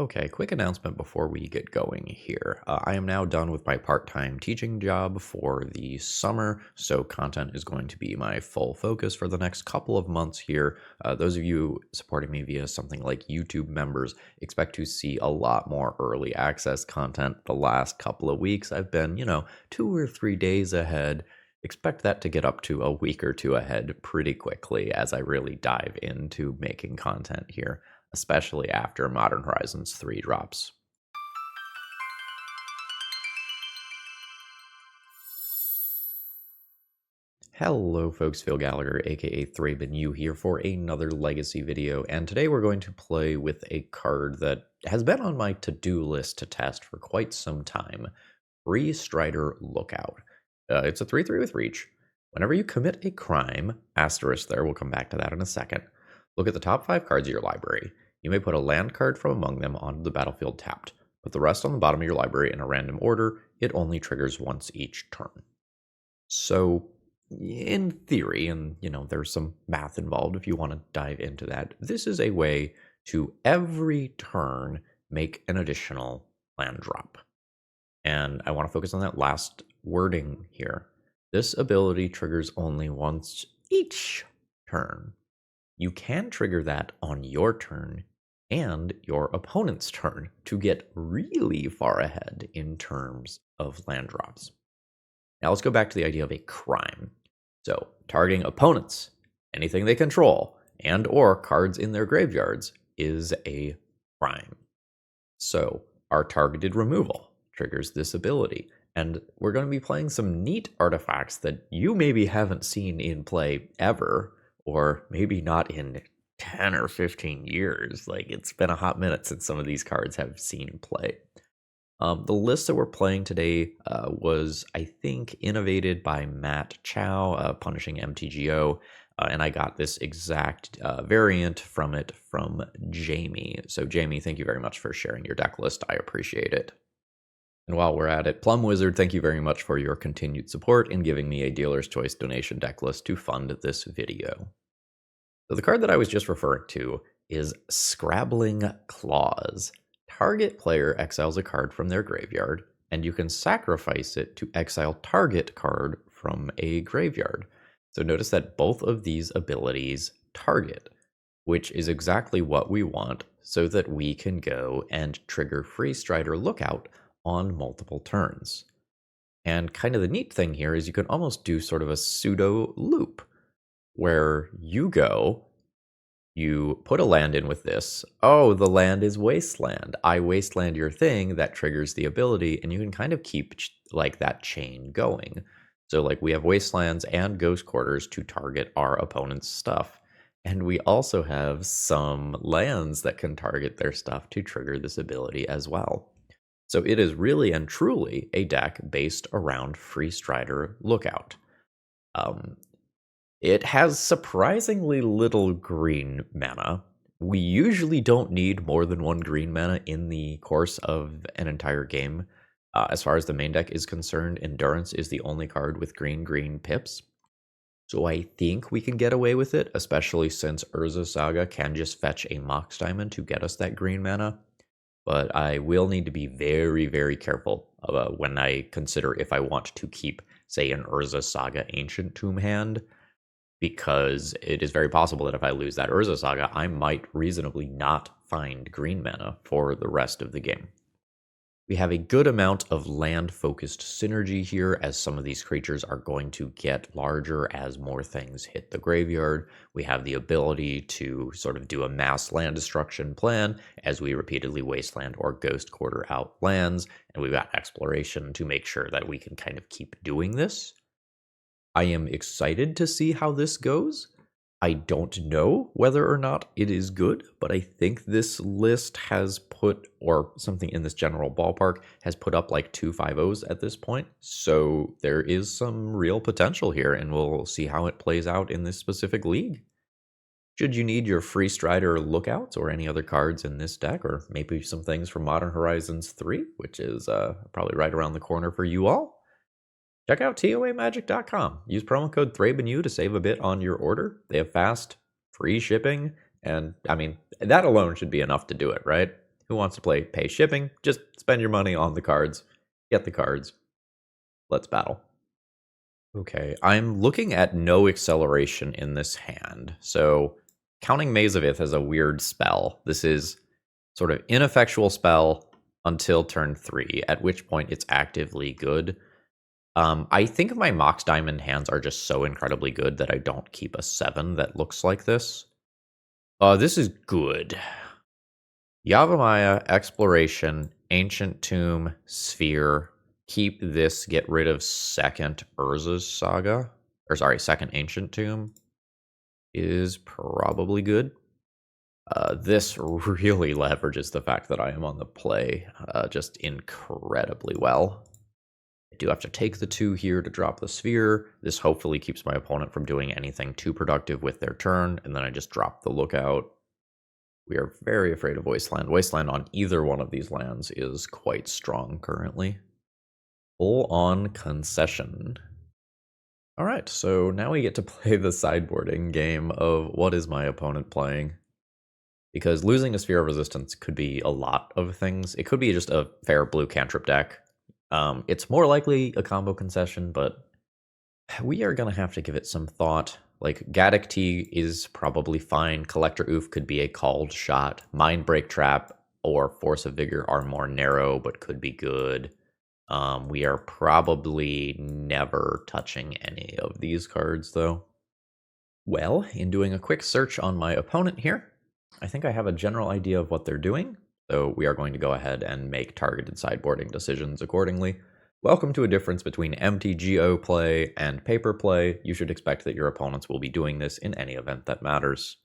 Okay, quick announcement before we get going here. I am now done with my part-time teaching job for the summer, so content is going to be my full focus for the next couple of months here. Those of you supporting me via something like YouTube members expect to see a lot more early access content the last couple of weeks. I've been, 2 or 3 days ahead. Expect that to get up to a week or two ahead pretty quickly as I really dive into making content here, especially after Modern Horizons 3 drops. Hello folks, Phil Gallagher, aka ThrabenU here for another Legacy video, and today we're going to play with a card that has been on my to-do list to test for quite some time, Freestrider Lookout. It's a 3/3 with reach. Whenever you commit a crime, asterisk there, we'll come back to that in a second, look at the top 5 cards of your library. You may put a land card from among them onto the battlefield tapped. Put the rest on the bottom of your library in a random order. It only triggers once each turn. So, in theory, and there's some math involved if you want to dive into that, this is a way to every turn make an additional land drop. And I want to focus on that last wording here. This ability triggers only once each turn. You can trigger that on your turn and your opponent's turn to get really far ahead in terms of land drops. Now let's go back to the idea of a crime. So targeting opponents, anything they control, and or cards in their graveyards is a crime. So our targeted removal triggers this ability. And we're going to be playing some neat artifacts that you maybe haven't seen in play ever, or maybe not in 10 or 15 years. Like, it's been a hot minute since some of these cards have seen play. The list that we're playing today was, I think, innovated by Matt Chow, Punishing MTGO, and I got this exact variant from Jamie. So Jamie, thank you very much for sharing your deck list. I appreciate it. And while we're at it, Plum Wizard, thank you very much for your continued support in giving me a Dealer's Choice donation deck list to fund this video. So the card that I was just referring to is Scrabbling Claws. Target player exiles a card from their graveyard, and you can sacrifice it to exile target card from a graveyard. So notice that both of these abilities target, which is exactly what we want so that we can go and trigger Freestrider Lookout on multiple turns. And kind of the neat thing here is you can almost do sort of a pseudo loop where you go, you put a land in with this. Oh, the land is Wasteland. I Wasteland your thing, that triggers the ability, and you can kind of keep like that chain going. So like we have Wastelands and Ghost Quarters to target our opponent's stuff. And we also have some lands that can target their stuff to trigger this ability as well. So it is really and truly a deck based around Freestrider Lookout. It has surprisingly little green mana. We usually don't need more than 1 green mana in the course of an entire game. As far as the main deck is concerned, Endurance is the only card with green pips. So I think we can get away with it, especially since Urza Saga can just fetch a Mox Diamond to get us that green mana. But I will need to be very, very careful when I consider if I want to keep, say, an Urza Saga Ancient Tomb hand, because it is very possible that if I lose that Urza Saga, I might reasonably not find green mana for the rest of the game. We have a good amount of land-focused synergy here, as some of these creatures are going to get larger as more things hit the graveyard. We have the ability to sort of do a mass land destruction plan as we repeatedly Wasteland or Ghost Quarter out lands, and we've got Exploration to make sure that we can kind of keep doing this. I am excited to see how this goes. I don't know whether or not it is good, but I think this list has put, or something in this general ballpark, has put up like 2 5-0s at this point. So there is some real potential here, and we'll see how it plays out in this specific league. Should you need your Freestrider Lookouts or any other cards in this deck, or maybe some things from Modern Horizons 3, which is probably right around the corner for you all, check out TOAmagic.com. Use promo code ThrabenU to save a bit on your order. They have fast, free shipping, and I mean, that alone should be enough to do it, right? Who wants to pay shipping? Just spend your money on the cards. Get the cards. Let's battle. Okay, I'm looking at no acceleration in this hand. So counting Maze of Ith as a weird spell. This is sort of ineffectual spell until turn 3, at which point it's actively good. I think my Mox Diamond hands are just so incredibly good that I don't keep a 7 that looks like this. This is good. Yavimaya, Exploration, Ancient Tomb, Sphere. Keep this, get rid of second Urza's Saga. Or sorry, second Ancient Tomb is probably good. This really leverages the fact that I am on the play just incredibly well. I do have to take the 2 here to drop the Sphere. This hopefully keeps my opponent from doing anything too productive with their turn, and then I just drop the Lookout. We are very afraid of Wasteland. Wasteland on either one of these lands is quite strong currently. Full on concession. All right, so now we get to play the sideboarding game of what is my opponent playing. Because losing a Sphere of Resistance could be a lot of things. It could be just a fair blue cantrip deck. It's more likely a combo concession, but we are going to have to give it some thought. Like, Gaddock Tea is probably fine. Collector Oof could be a called shot. Mindbreak Trap or Force of Vigor are more narrow, but could be good. We are probably never touching any of these cards, though. Well, in doing a quick search on my opponent here, I think I have a general idea of what they're doing, so we are going to go ahead and make targeted sideboarding decisions accordingly. Welcome to a difference between MTGO play and paper play. You should expect that your opponents will be doing this in any event that matters.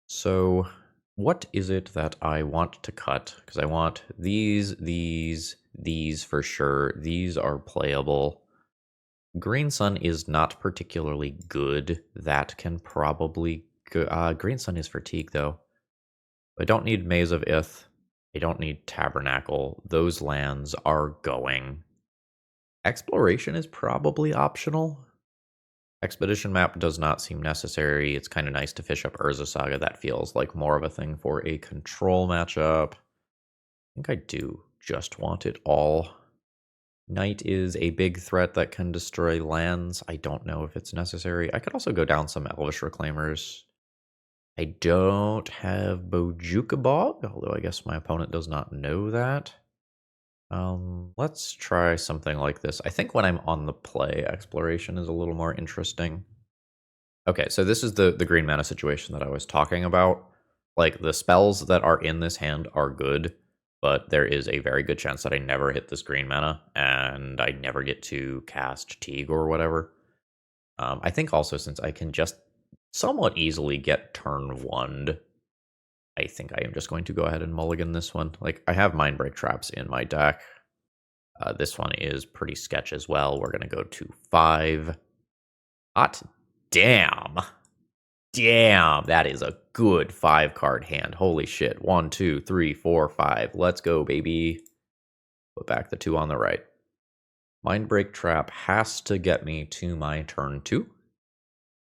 So, what is it that I want to cut? Because I want these for sure. These are playable. Green Sun is not particularly good. That can probably go. Green Sun is fatigue, though. I don't need Maze of Ith. I don't need Tabernacle. Those lands are going. Exploration is probably optional. Expedition map does not seem necessary. It's kind of nice to fish up Urza Saga. That feels like more of a thing for a control matchup. I think I do just want it all. Knight is a big threat that can destroy lands. I don't know if it's necessary. I could also go down some Elvish Reclaimers. I don't have Bojuka Bog, although I guess my opponent does not know that. Let's try something like this. I think when I'm on the play, Exploration is a little more interesting. Okay, so this is the green mana situation that I was talking about. Like, the spells that are in this hand are good, but there is a very good chance that I never hit this green mana, and I never get to cast Teague or whatever. I think also since I can just somewhat easily get turn 1'd, I think I am just going to go ahead and mulligan this one. Like, I have Mindbreak Traps in my deck. This one is pretty sketch as well. We're going to go to 5. Hot damn. Damn, that is a good 5-card hand. Holy shit. 1, 2, 3, 4, 5. Let's go, baby. Put back the 2 on the right. Mindbreak Trap has to get me to my turn 2.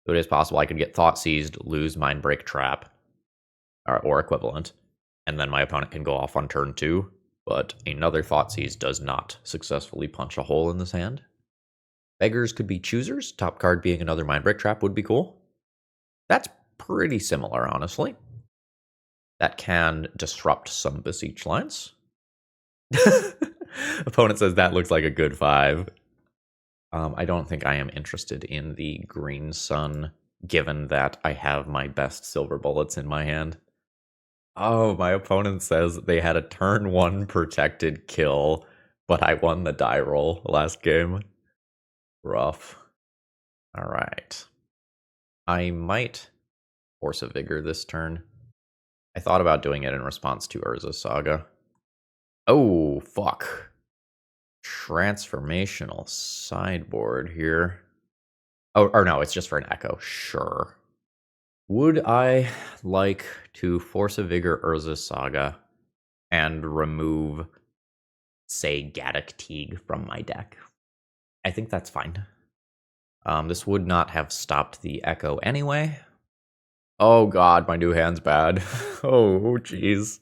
So it is possible I could get Thought Seized, lose Mindbreak Trap, or equivalent, and then my opponent can go off on turn 2, but another Thoughtseize does not successfully punch a hole in this hand. Beggars could be Choosers, top card being another Mindbreak Trap would be cool. That's pretty similar, honestly. That can disrupt some Beseech lines. Opponent says that looks like a good 5. I don't think I am interested in the Green Sun, given that I have my best silver bullets in my hand. Oh, my opponent says they had a turn 1 protected kill, but I won the die roll last game. Rough. All right. I might Force a Vigor this turn. I thought about doing it in response to Urza Saga. Oh, fuck. Transformational sideboard here. Oh, or no, it's just for an Echo. Sure. Would I like to Force a Vigor Urza Saga and remove, say, Gaddock Teague from my deck? I think that's fine. This would not have stopped the Echo anyway. Oh god, my new hand's bad. Oh, jeez.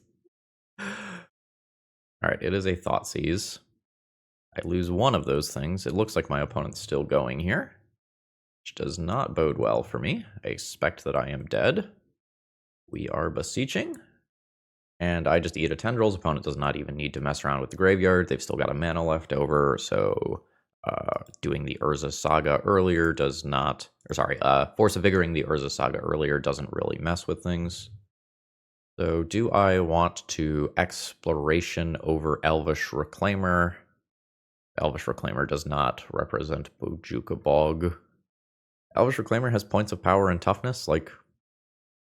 Alright, it is a Thoughtseize. I lose one of those things. It looks like my opponent's still going here, which does not bode well for me. I expect that I am dead. We are beseeching. And I just eat a Tendrils. Opponent does not even need to mess around with the graveyard. They've still got a mana left over, so doing the Urza Saga earlier does not... Or sorry, Force of Vigoring the Urza Saga earlier doesn't really mess with things. So do I want to Exploration over Elvish Reclaimer? Elvish Reclaimer does not represent Bojuka Bog. Elvish Reclaimer has points of power and toughness. Like,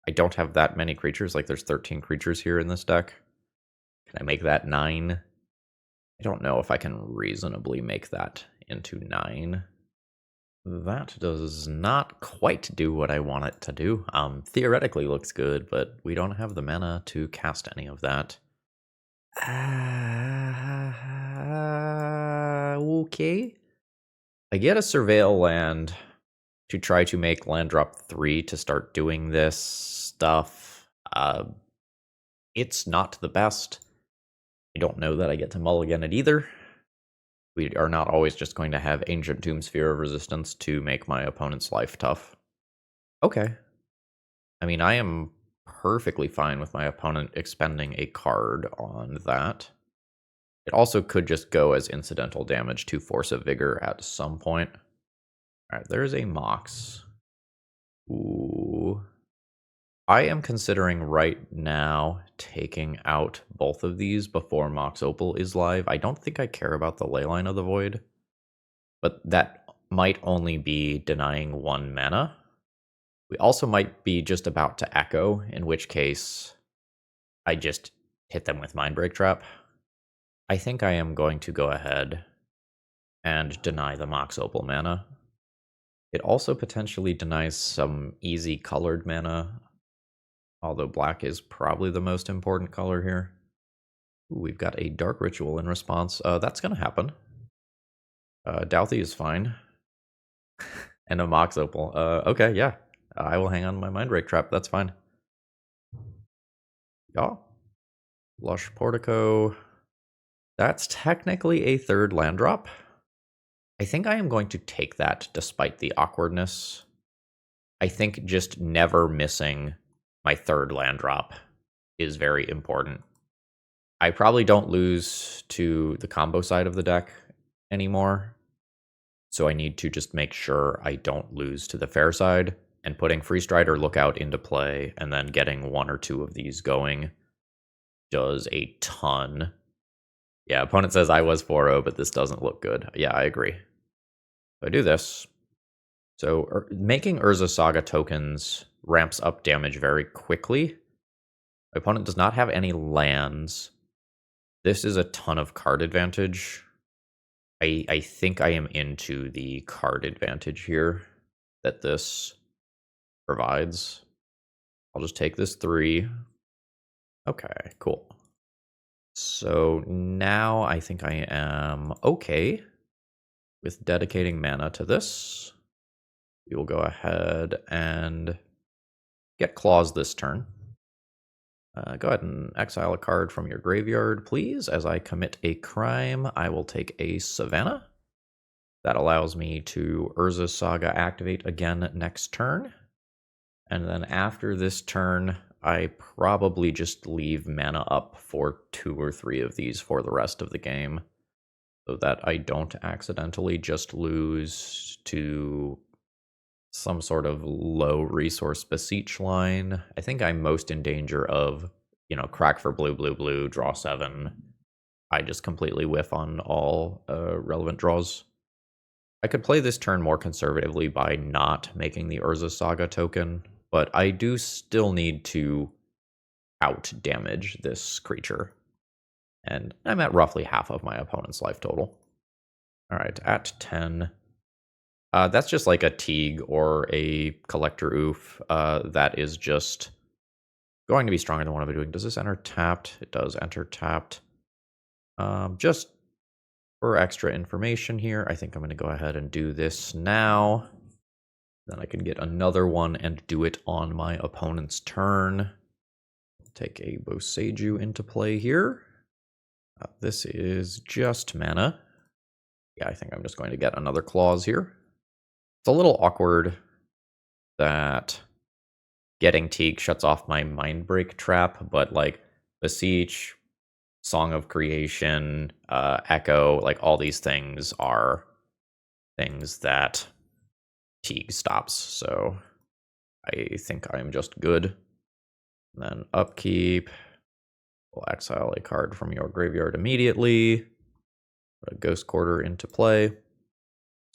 I don't have that many creatures. Like, there's 13 creatures here in this deck. Can I make that 9? I don't know if I can reasonably make that into 9. That does not quite do what I want it to do. Theoretically looks good, but we don't have the mana to cast any of that. Okay. I get a Surveil land to try to make land drop 3 to start doing this stuff. It's not the best. I don't know that I get to mulligan it either. We are not always just going to have Ancient Tomb Sphere of Resistance to make my opponent's life tough. Okay. I mean, I am perfectly fine with my opponent expending a card on that. It also could just go as incidental damage to Force of Vigor at some point. Alright, there's a Mox. Ooh. I am considering right now taking out both of these before Mox Opal is live. I don't think I care about the Leyline of the Void, but that might only be denying 1 mana. We also might be just about to Echo, in which case I just hit them with Mindbreak Trap. I think I am going to go ahead and deny the Mox Opal mana. It also potentially denies some easy colored mana, although black is probably the most important color here. Ooh, we've got a Dark Ritual in response. That's going to happen. Douthie is fine. And a Mox Opal. Okay, yeah. I will hang on to my Mindbreak Trap. That's fine. Yeah. Lush Portico. That's technically a 3rd land drop. I think I am going to take that despite the awkwardness. I think just never missing my 3rd land drop is very important. I probably don't lose to the combo side of the deck anymore, so I need to just make sure I don't lose to the fair side, and putting Freestrider Lookout into play and then getting 1 or 2 of these going does a ton. Yeah, opponent says I was 4-0, but this doesn't look good. Yeah, I agree. So I do this. So making Urza Saga tokens ramps up damage very quickly. My opponent does not have any lands. This is a ton of card advantage. I think I am into the card advantage here that this provides. I'll just take this 3. Okay, cool. So now I think I am okay with dedicating mana to this. We will go ahead and get Claws this turn. Go ahead and exile a card from your graveyard, please. As I commit a crime, I will take a Savannah. That allows me to Urza Saga activate again next turn. And then after this turn, I probably just leave mana up for 2 or 3 of these for the rest of the game, so that I don't accidentally just lose to some sort of low resource beseech line. I think I'm most in danger of, crack for blue, blue, blue, draw 7. I just completely whiff on all relevant draws. I could play this turn more conservatively by not making the Urza Saga token, but I do still need to out damage this creature. And I'm at roughly half of my opponent's life total. Alright, at 10. That's just like a Teague or a Collector Oof. That is just going to be stronger than what I'm doing. Does this enter tapped? It does enter tapped. Just for extra information here, I think I'm going to go ahead and do this now. Then I can get another one and do it on my opponent's turn. Take a Boseiju into play here. This is just mana. Yeah, I think I'm just going to get another Claws here. It's a little awkward that getting Teague shuts off my Mindbreak trap, but like Beseech, Song of Creation, Echo, like all these things are things that Teague stops, so I think I'm just good. And then upkeep, we'll exile a card from your graveyard immediately. Put a Ghost Quarter into play.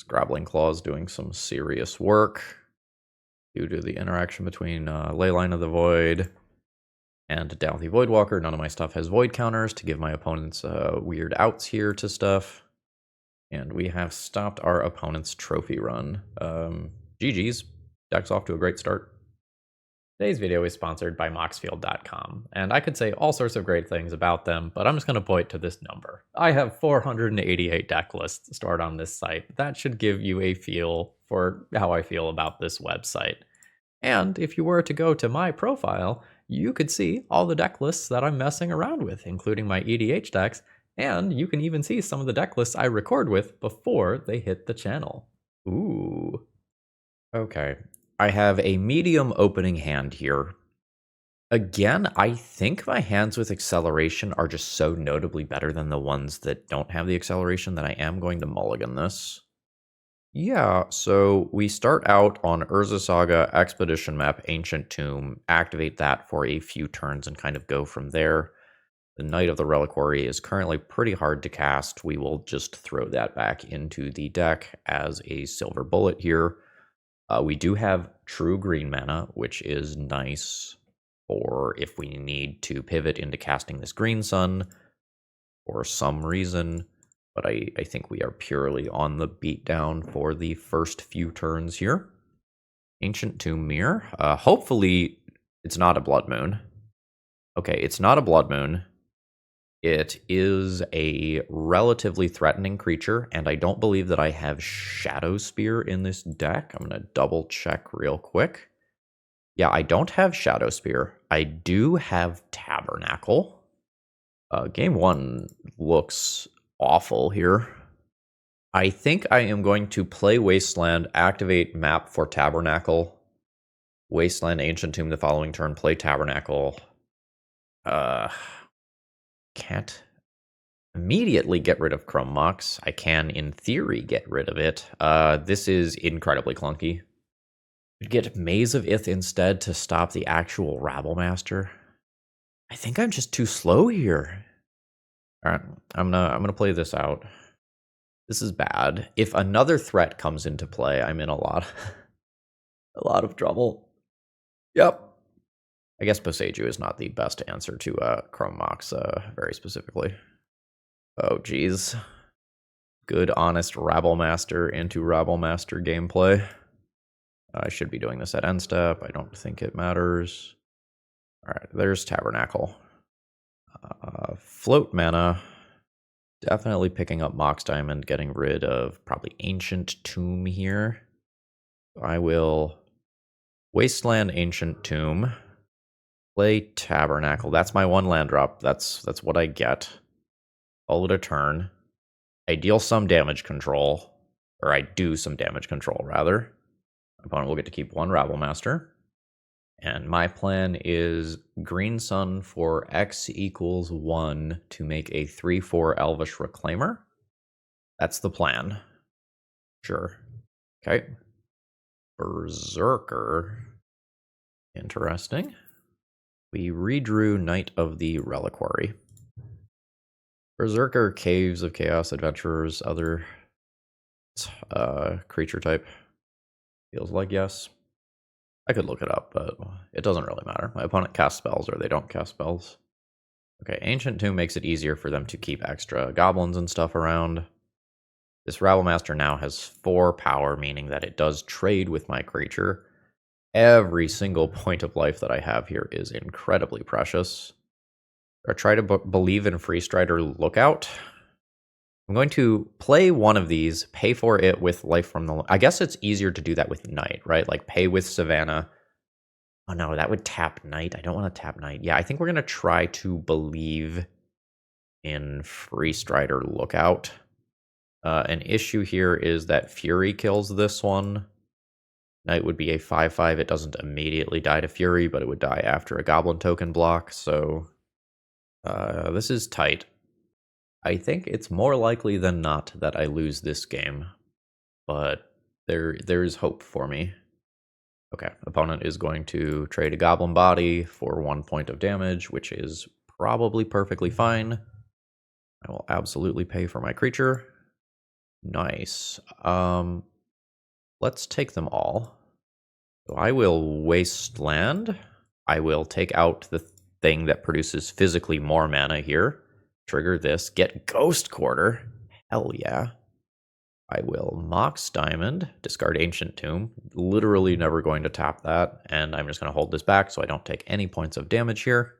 Scrabbling Claws doing some serious work due to the interaction between Leyline of the Void and Doughty Voidwalker. None of my stuff has void counters to give my opponents weird outs here to stuff. And we have stopped our opponent's trophy run. GG's. Deck's off to a great start. Today's video is sponsored by Moxfield.com, and I could say all sorts of great things about them, but I'm just going to point to this number. I have 488 deck lists stored on this site. That should give you a feel for how I feel about this website. And if you were to go to my profile, you could see all the deck lists that I'm messing around with, including my EDH decks, and you can even see some of the deck lists I record with before they hit the channel. Ooh. Okay. I have a medium opening hand here. Again, I think my hands with acceleration are just so notably better than the ones that don't have the acceleration that I am going to mulligan this. Yeah, so we start out on Urza Saga, Expedition Map, Ancient Tomb, activate that for a few turns and kind of go from there. The Knight of the Reliquary is currently pretty hard to cast. We will just throw that back into the deck as a silver bullet here. We do have true green mana, which is nice for if we need to pivot into casting this Green Sun for some reason. But I think we are purely on the beatdown for the first few turns here. Ancient Tomb Mirror. Hopefully it's not a Blood Moon. Okay, it's not a Blood Moon. It is a relatively threatening creature, and I don't believe that I have Shadow Spear in this deck. I'm going to double check real quick. Yeah, I don't have Shadow Spear. I do have Tabernacle. Game 1 looks awful here. I think I am going to play Wasteland, activate map for Tabernacle, Wasteland, Ancient Tomb the following turn, play Tabernacle. Can't immediately get rid of Chrome Mox. I can, in theory, get rid of it. This is incredibly clunky. Get Maze of Ith instead to stop the actual Rabblemaster. I think I'm just too slow here. All right, I'm gonna play this out. This is bad. If another threat comes into play, I'm in a lot of trouble. Yep. I guess Boseiju is not the best answer to Chrome Mox, very specifically. Oh, geez. Good, honest Rabblemaster into Rabblemaster gameplay. I should be doing this at end step. I don't think it matters. All right, there's Tabernacle. Float mana. Definitely picking up Mox Diamond, getting rid of probably Ancient Tomb here. I will Wasteland Ancient Tomb. Play Tabernacle. That's my one land drop. That's what I get. Call it a turn. I deal some damage control. Or I do some damage control, rather. My opponent will get to keep one Rabblemaster. And my plan is Green Sun for X equals 1 to make a 3/4 Elvish Reclaimer. That's the plan. Sure. Okay. Berserker. Interesting. We redrew Knight of the Reliquary. Berserker, Caves of Chaos, Adventurers, other creature type. Feels like yes. I could look it up, but it doesn't really matter. My opponent casts spells or they don't cast spells. Okay, Ancient Tomb makes it easier for them to keep extra goblins and stuff around. This Rabblemaster now has 4 power, meaning that it does trade with my creature. Every single point of life that I have here is incredibly precious. Or try to believe in Freestrider Lookout. I'm going to play one of these, pay for it with Life from the... I guess it's easier to do that with Knight, right? Like pay with Savannah. Oh no, that would tap Knight. I don't want to tap Knight. Yeah, I think we're going to try to believe in Freestrider Lookout. An issue here is that Fury kills this one. Knight would be a 5/5. It doesn't immediately die to Fury, but it would die after a Goblin token block, so this is tight. I think it's more likely than not that I lose this game, but there's hope for me. Okay, opponent is going to trade a Goblin Body for 1 point of damage, which is probably perfectly fine. I will absolutely pay for my creature. Nice. Let's take them all. So I will waste land. I will take out the thing that produces physically more mana here. Trigger this. Get Ghost Quarter. Hell yeah. I will Mox Diamond, discard Ancient Tomb. Literally never going to tap that, and I'm just going to hold this back so I don't take any points of damage here.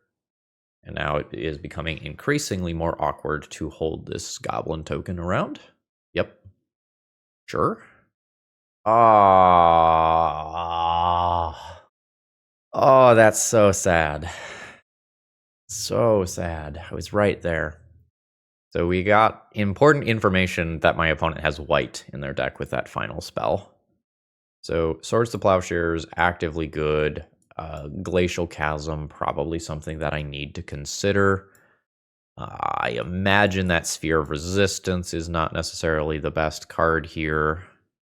And now it is becoming increasingly more awkward to hold this Goblin token around. Yep. Sure. Oh, that's so sad. So sad. I was right there. So we got important information that my opponent has white in their deck with that final spell. So Swords to Plowshares, actively good. Glacial Chasm, probably something that I need to consider. I imagine that Sphere of Resistance is not necessarily the best card here.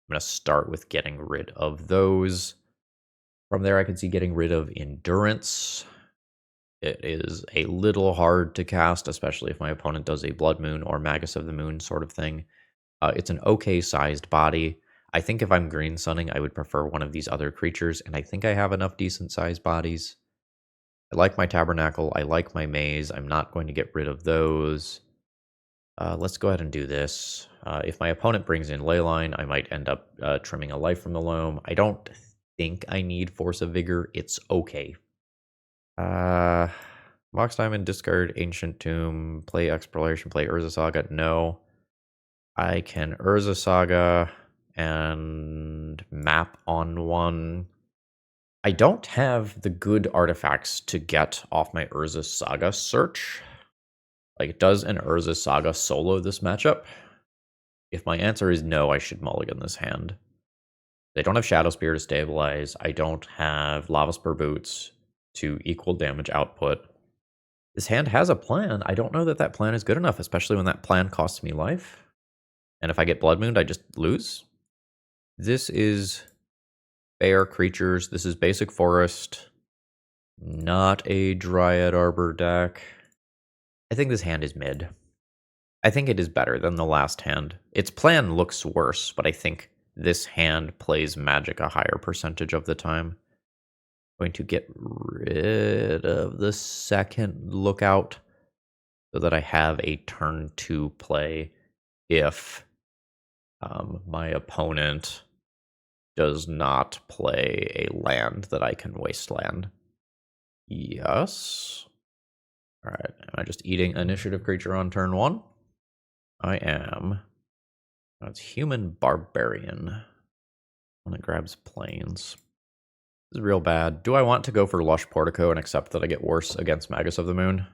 I'm going to start with getting rid of those. From there, I can see getting rid of Endurance. It is a little hard to cast, especially if my opponent does a Blood Moon or Magus of the Moon sort of thing. It's an okay-sized body. I think if I'm green sunning, I would prefer one of these other creatures, and I think I have enough decent-sized bodies. I like my Tabernacle. I like my Maze. I'm not going to get rid of those. Let's go ahead and do this. If my opponent brings in Leyline, I might end up trimming a life from the Loam. I don't think I need Force of Vigor. It's okay. Mox Diamond, discard Ancient Tomb, play Exploration, play Urza Saga. No. I can Urza Saga and map on one. I don't have the good artifacts to get off my Urza Saga search. Like, does an Urza Saga solo this matchup? If my answer is no, I should mulligan this hand. They don't have Shadow Spear to stabilize. I don't have Lava Spur Boots to equal damage output. This hand has a plan. I don't know that that plan is good enough, especially when that plan costs me life. And if I get Blood Mooned, I just lose. This is fair creatures. This is basic forest. Not a Dryad Arbor deck. I think this hand is mid. I think it is better than the last hand. Its plan looks worse, but I think this hand plays Magic a higher percentage of the time. Going to get rid of the second Lookout so that I have a turn 2 play if my opponent does not play a land that I can wasteland. Yes. All right. Am I just eating initiative creature on turn 1? I am. That's Human Barbarian. One that grabs planes. This is real bad. Do I want to go for Lush Portico and accept that I get worse against Magus of the Moon?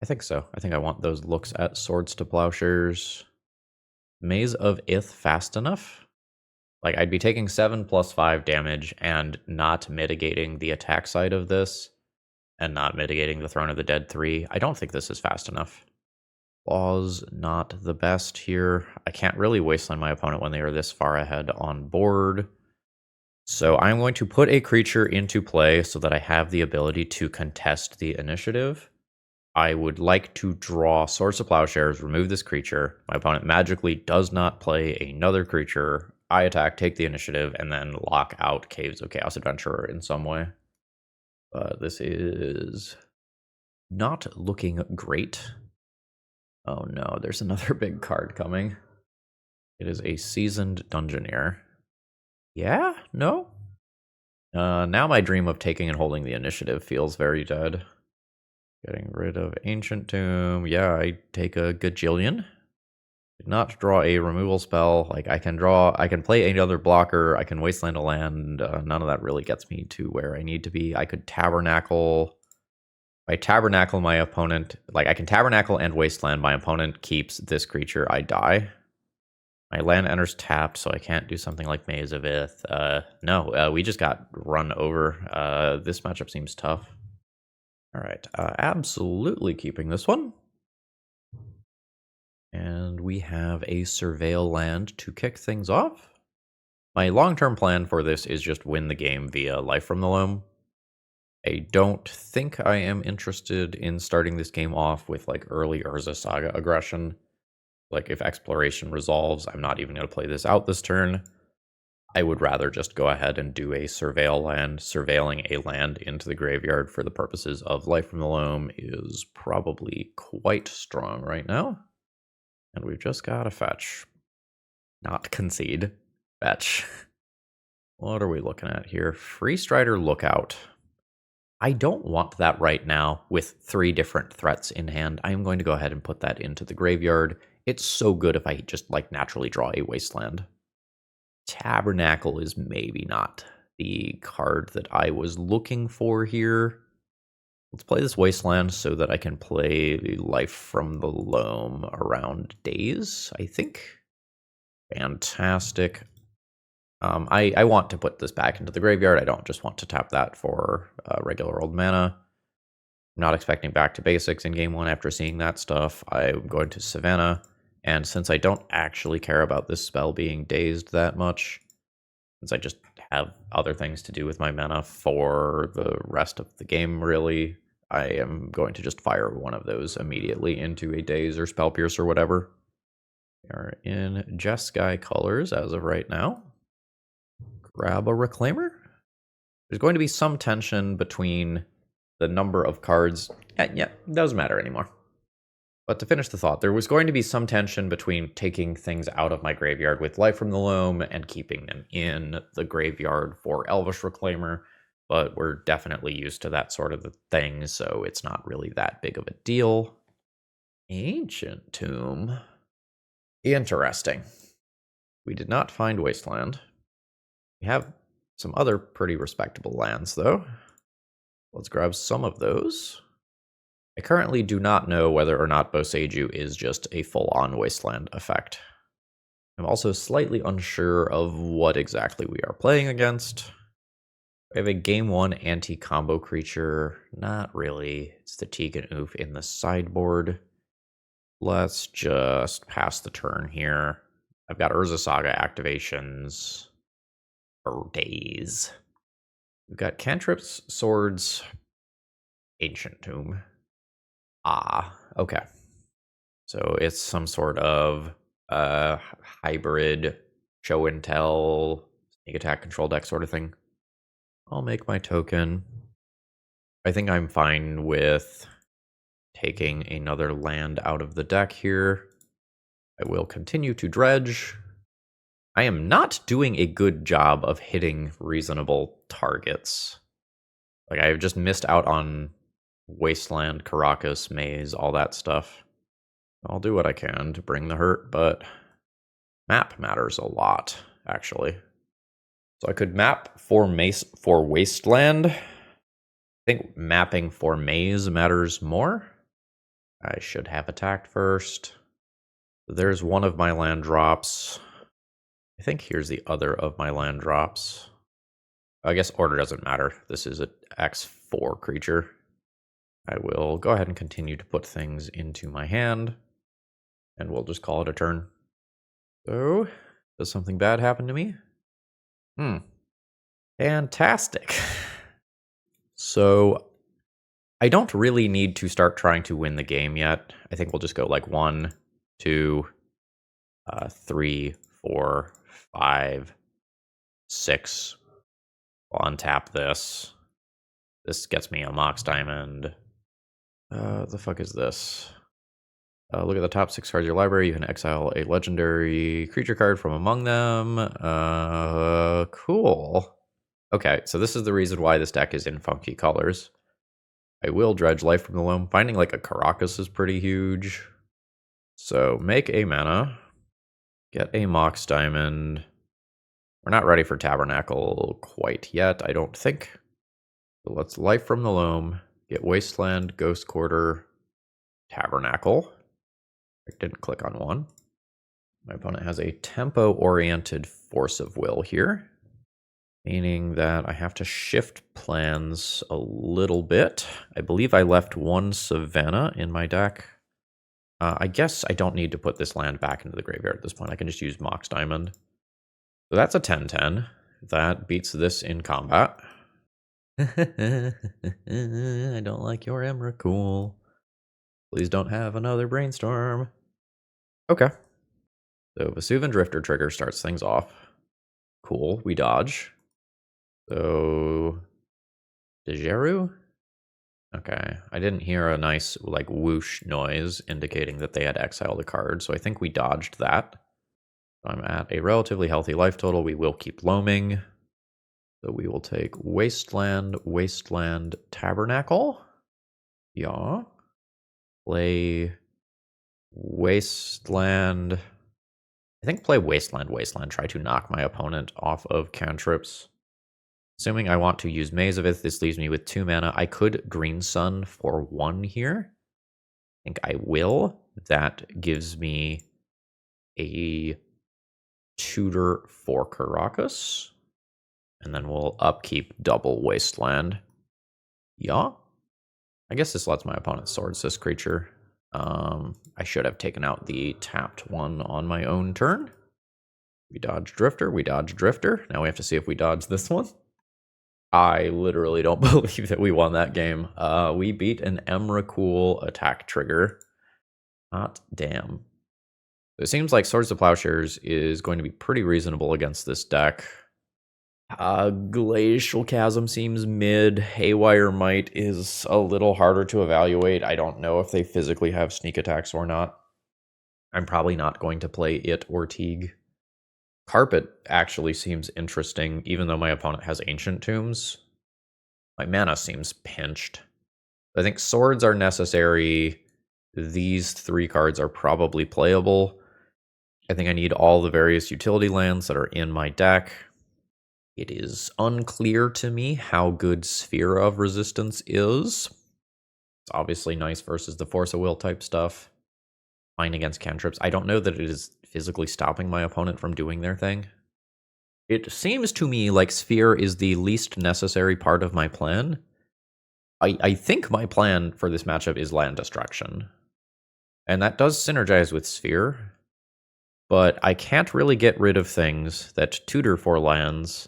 I think so. I think I want those looks at Swords to Plowshares. Maze of Ith fast enough? Like, I'd be taking 7 plus 5 damage and not mitigating the attack side of this, and not mitigating the Throne of the Dead 3. I don't think this is fast enough. Claws, not the best here. I can't really wasteland my opponent when they are this far ahead on board. So I'm going to put a creature into play so that I have the ability to contest the initiative. I would like to draw Swords to Plowshares, remove this creature. My opponent magically does not play another creature. I attack, take the initiative, and then lock out Caves of Chaos Adventurer in some way. But this is not looking great. Oh no, there's another big card coming. It is a Seasoned Dungeoneer. Yeah? No? Now my dream of taking and holding the initiative feels very dead. Getting rid of Ancient Tomb. Yeah, I take a Gajillion. Did not draw a removal spell. Like, I can play any other blocker. I can wasteland a land. None of that really gets me to where I need to be. I could Tabernacle. I tabernacle my opponent, like I can tabernacle and wasteland. My opponent keeps this creature, I die. My land enters tapped, so I can't do something like Maze of Ith. No, we just got run over. This matchup seems tough. All right, absolutely keeping this one. And we have a Surveil land to kick things off. My long-term plan for this is just win the game via Life from the Loam. I don't think I am interested in starting this game off with like early Urza Saga aggression. Like if exploration resolves, I'm not even going to play this out this turn. I would rather just go ahead and do a surveil land. Surveilling a land into the graveyard for the purposes of Life from the Loam is probably quite strong right now. And we've just got to fetch. Not concede. Fetch. What are we looking at here? Freestrider Lookout. I don't want that right now with 3 different threats in hand. I am going to go ahead and put that into the graveyard. It's so good if I just like naturally draw a wasteland. Tabernacle is maybe not the card that I was looking for here. Let's play this wasteland so that I can play Life from the Loam around days, I think. Fantastic. I want to put this back into the graveyard. I don't just want to tap that for regular old mana. I'm not expecting back to basics in game 1 after seeing that stuff. I'm going to Savannah, and since I don't actually care about this spell being dazed that much, since I just have other things to do with my mana for the rest of the game, really, I am going to just fire one of those immediately into a daze or spell pierce or whatever. We are in Jeskai colors as of right now. Grab a Reclaimer. There's going to be some tension between the number of cards. Yeah, doesn't matter anymore. But to finish the thought, there was going to be some tension between taking things out of my graveyard with Life from the Loam and keeping them in the graveyard for Elvish Reclaimer. But we're definitely used to that sort of thing, so it's not really that big of a deal. Ancient Tomb. Interesting. We did not find Wasteland. We have some other pretty respectable lands, though. Let's grab some of those. I currently do not know whether or not Boseiju is just a full-on Wasteland effect. I'm also slightly unsure of what exactly we are playing against. We have a Game 1 anti-combo creature. Not really. It's the Tegan Oof in the sideboard. Let's just pass the turn here. I've got Urza Saga activations for days. We've got cantrips, swords, Ancient Tomb. Ah, okay. So it's some sort of hybrid show and tell, sneak attack control deck sort of thing. I'll make my token. I think I'm fine with taking another land out of the deck here. I will continue to dredge. I am not doing a good job of hitting reasonable targets. Like, I've just missed out on Wasteland, Caracas, Maze, all that stuff. I'll do what I can to bring the hurt, but map matters a lot, actually. So I could map for Wasteland. I think mapping for Maze matters more. I should have attacked first. There's one of my land drops. I think here's the other of my land drops. I guess order doesn't matter. This is an X4 creature. I will go ahead and continue to put things into my hand, and we'll just call it a turn. So, does something bad happen to me? Fantastic. So, I don't really need to start trying to win the game yet. I think we'll just go like 1, 2, 3, 4, 5, 6. We'll untap this. This gets me a Mox Diamond. The fuck is this? Look at the top 6 cards of your library. You can exile a legendary creature card from among them. Cool. Okay, so this is the reason why this deck is in funky colors. I will dredge Life from the Loam. Finding like a Caracas is pretty huge. So make a mana. Get a Mox Diamond. We're not ready for Tabernacle quite yet, I don't think. So let's Life from the Loam. get Wasteland, Ghost Quarter, Tabernacle. I didn't click on one. My opponent has a tempo-oriented Force of Will here, meaning that I have to shift plans a little bit. I believe I left one Savannah in my deck. I guess I don't need to put this land back into the graveyard at this point. I can just use Mox Diamond. So that's a 10-10. That beats this in combat. I don't like your Emrakul. Please don't have another Brainstorm. Okay. So Vesuvian Drifter trigger starts things off. Cool, we dodge. So Dejeru? Okay, I didn't hear a nice like whoosh noise indicating that they had exiled a card, so I think we dodged that. I'm at a relatively healthy life total. We will keep loaming. So we will take Wasteland, Wasteland, Tabernacle. Yeah. Play Wasteland. I think play Wasteland, Wasteland. Try to knock my opponent off of cantrips. Assuming I want to use Maze of Ith, this leaves me with 2 mana. I could Green Sun for 1 here. I think I will. That gives me a tutor for Karakas. And then we'll upkeep double Wasteland. Yeah. I guess this lets my opponent swords this creature. I should have taken out the tapped one on my own turn. We dodge Drifter, we dodge Drifter. Now we have to see if we dodge this one. I literally don't believe that we won that game. We beat an Emrakul attack trigger. Hot damn. It seems like Swords to Plowshares is going to be pretty reasonable against this deck. Glacial Chasm seems mid. Haywire Might is a little harder to evaluate. I don't know if they physically have sneak attacks or not. I'm probably not going to play it or Teague. Carpet actually seems interesting, even though my opponent has Ancient Tombs. My mana seems pinched. I think swords are necessary. These 3 cards are probably playable. I think I need all the various utility lands that are in my deck. It is unclear to me how good Sphere of Resistance is. It's obviously nice versus the Force of Will type stuff. Fine against cantrips. I don't know that it is physically stopping my opponent from doing their thing. It seems to me like Sphere is the least necessary part of my plan. I think my plan for this matchup is land destruction. And that does synergize with Sphere. But I can't really get rid of things that tutor for lands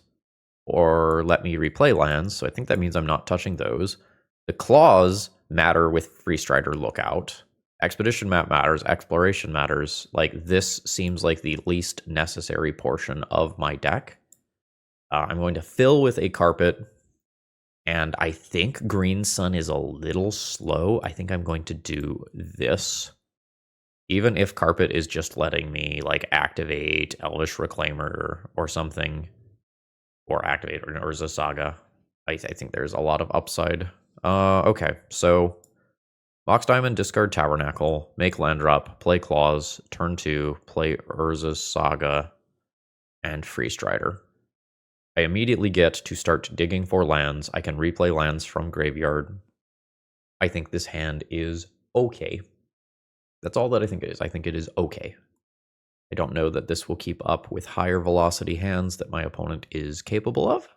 or let me replay lands, so I think that means I'm not touching those. The claws matter with Freestrider Lookout. Expedition map matters, exploration matters. Like, this seems like the least necessary portion of my deck. I'm going to fill with a carpet, and I think Green Sun is a little slow. I think I'm going to do this. Even if carpet is just letting me, like, activate Elvish Reclaimer or something, or activate an Urza Saga, I think there's a lot of upside. Okay, so Mox Diamond, discard Tabernacle, make land drop, play Claws, turn 2, play Urza Saga, and Freestrider. I immediately get to start digging for lands. I can replay lands from graveyard. I think this hand is okay. That's all that I think it is. I think it is okay. I don't know that this will keep up with higher velocity hands that my opponent is capable of.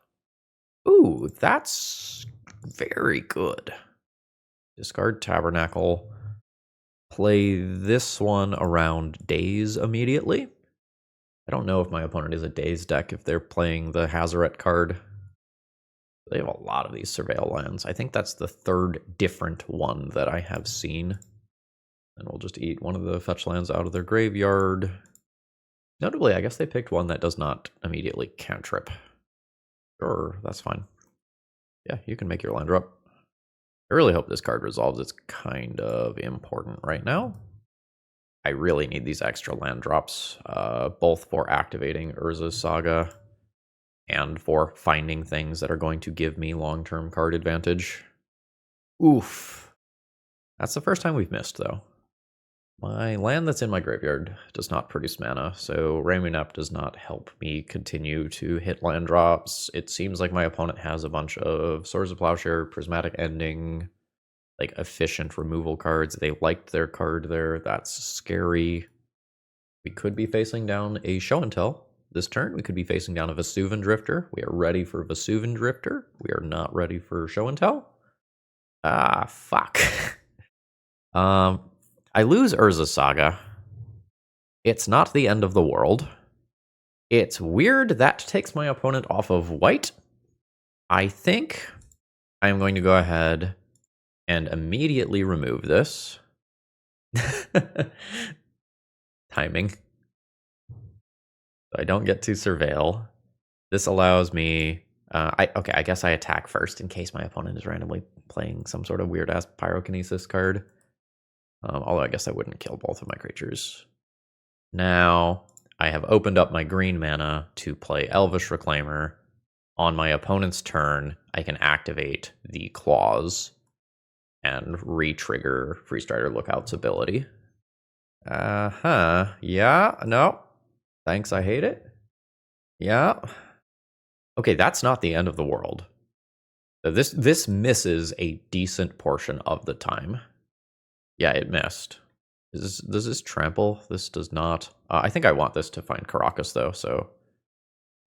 Ooh, that's very good. Discard Tabernacle. Play this one around Daze immediately. I don't know if my opponent is a Daze deck if they're playing the Hazaret card. They have a lot of these Surveil lands. I think that's the 3rd different one that I have seen. And we'll just eat one of the fetch lands out of their graveyard. Notably, I guess they picked one that does not immediately cantrip. Sure, that's fine. Yeah, you can make your land drop. I really hope this card resolves. It's kind of important right now. I really need these extra land drops, both for activating Urza's Saga and for finding things that are going to give me long-term card advantage. Oof. That's the first time we've missed, though. My land that's in my graveyard does not produce mana, so Ramunap does not help me continue to hit land drops. It seems like my opponent has a bunch of Swords of Plowshare, Prismatic Ending, like efficient removal cards. They liked their card there. That's scary. We could be facing down a Show and Tell this turn. We could be facing down a Vesuvan Drifter. We are ready for Vesuvan Drifter. We are not ready for Show and Tell. Ah, fuck. I lose Urza Saga. It's not the end of the world. It's weird that takes my opponent off of white. I think I'm going to go ahead and immediately remove this. Timing. So I don't get to surveil. This allows me... I guess I attack first in case my opponent is randomly playing some sort of weird-ass pyrokinesis card. Although I guess I wouldn't kill both of my creatures. Now, I have opened up my green mana to play Elvish Reclaimer. On my opponent's turn, I can activate the Claws and re-trigger Freestrider Lookout's ability. Yeah, no. Thanks, I hate it. Yeah. Okay, that's not the end of the world. This misses a decent portion of the time. Yeah, it missed. Does this trample? This does not. I think I want this to find Caracas, though, so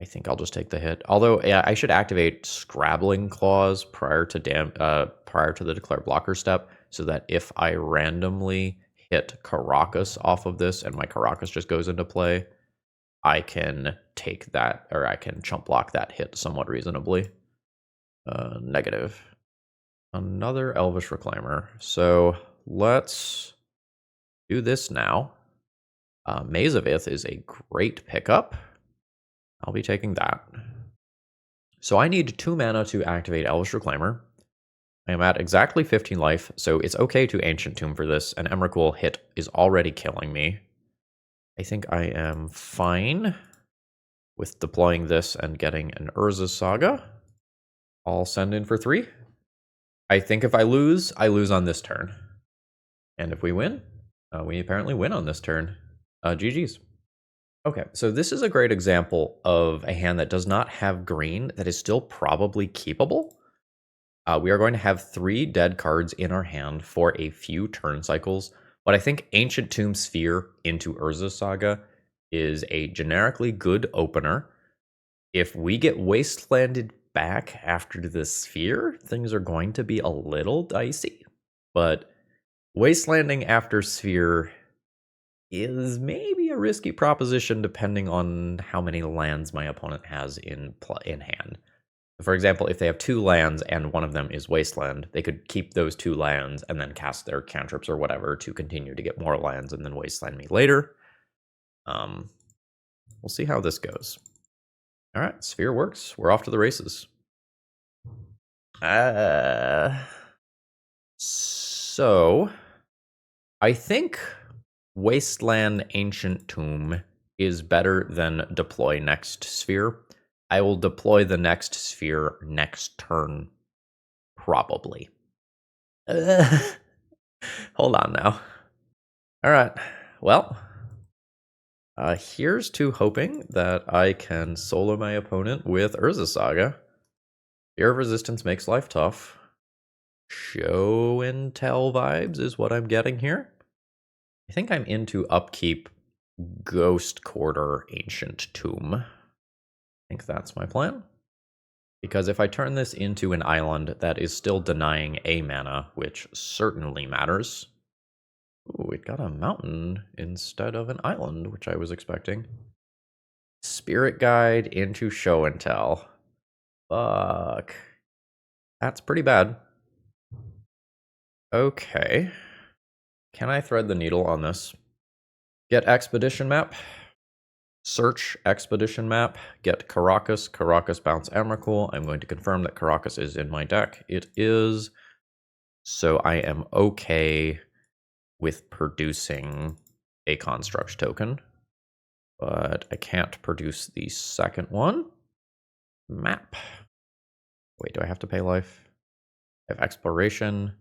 I think I'll just take the hit. Although, yeah, I should activate Scrabbling Claws prior to the declare blocker step, so that if I randomly hit Caracas off of this and my Caracas just goes into play, I can take that, or I can chump block that hit somewhat reasonably. Negative. Another Elvish Reclaimer. So let's do this now. Maze of Ith is a great pickup. I'll be taking that. So I need 2 mana to activate Elvish Reclaimer. I am at exactly 15 life, so it's okay to Ancient Tomb for this. An Emrakul hit is already killing me. I think I am fine with deploying this and getting an Urza Saga. I'll send in for 3. I think if I lose on this turn. And if we win, we apparently win on this turn. GG's. Okay, so this is a great example of a hand that does not have green that is still probably keepable. We are going to have 3 dead cards in our hand for a few turn cycles, but I think Ancient Tomb Sphere into Urza Saga is a generically good opener. If we get Wastelanded back after the Sphere, things are going to be a little dicey, but Wastelanding after Sphere is maybe a risky proposition depending on how many lands my opponent has in hand. For example, if they have 2 lands and one of them is Wasteland, they could keep those 2 lands and then cast their cantrips or whatever to continue to get more lands and then Wasteland me later. We'll see how this goes. All right, Sphere works. We're off to the races. So I think Wasteland Ancient Tomb is better than deploy next Sphere. I will deploy the next Sphere next turn, probably. Hold on now. All right, well, here's to hoping that I can solo my opponent with Urza Saga. Fear of Resistance makes life tough. Show and Tell vibes is what I'm getting here. I think I'm into upkeep Ghost Quarter Ancient Tomb. I think that's my plan. Because if I turn this into an island, that is still denying a mana, which certainly matters. Ooh, it got a mountain instead of an island, which I was expecting. Spirit Guide into Show and Tell. Fuck. That's pretty bad. Okay. Can I thread the needle on this? Get Expedition Map. Search Expedition Map. Get Caracas. Caracas bounce Emrakul. I'm going to confirm that Caracas is in my deck. It is. So I am okay with producing a Construct token. But I can't produce the second one. Map. Wait, do I have to pay life? I have Exploration.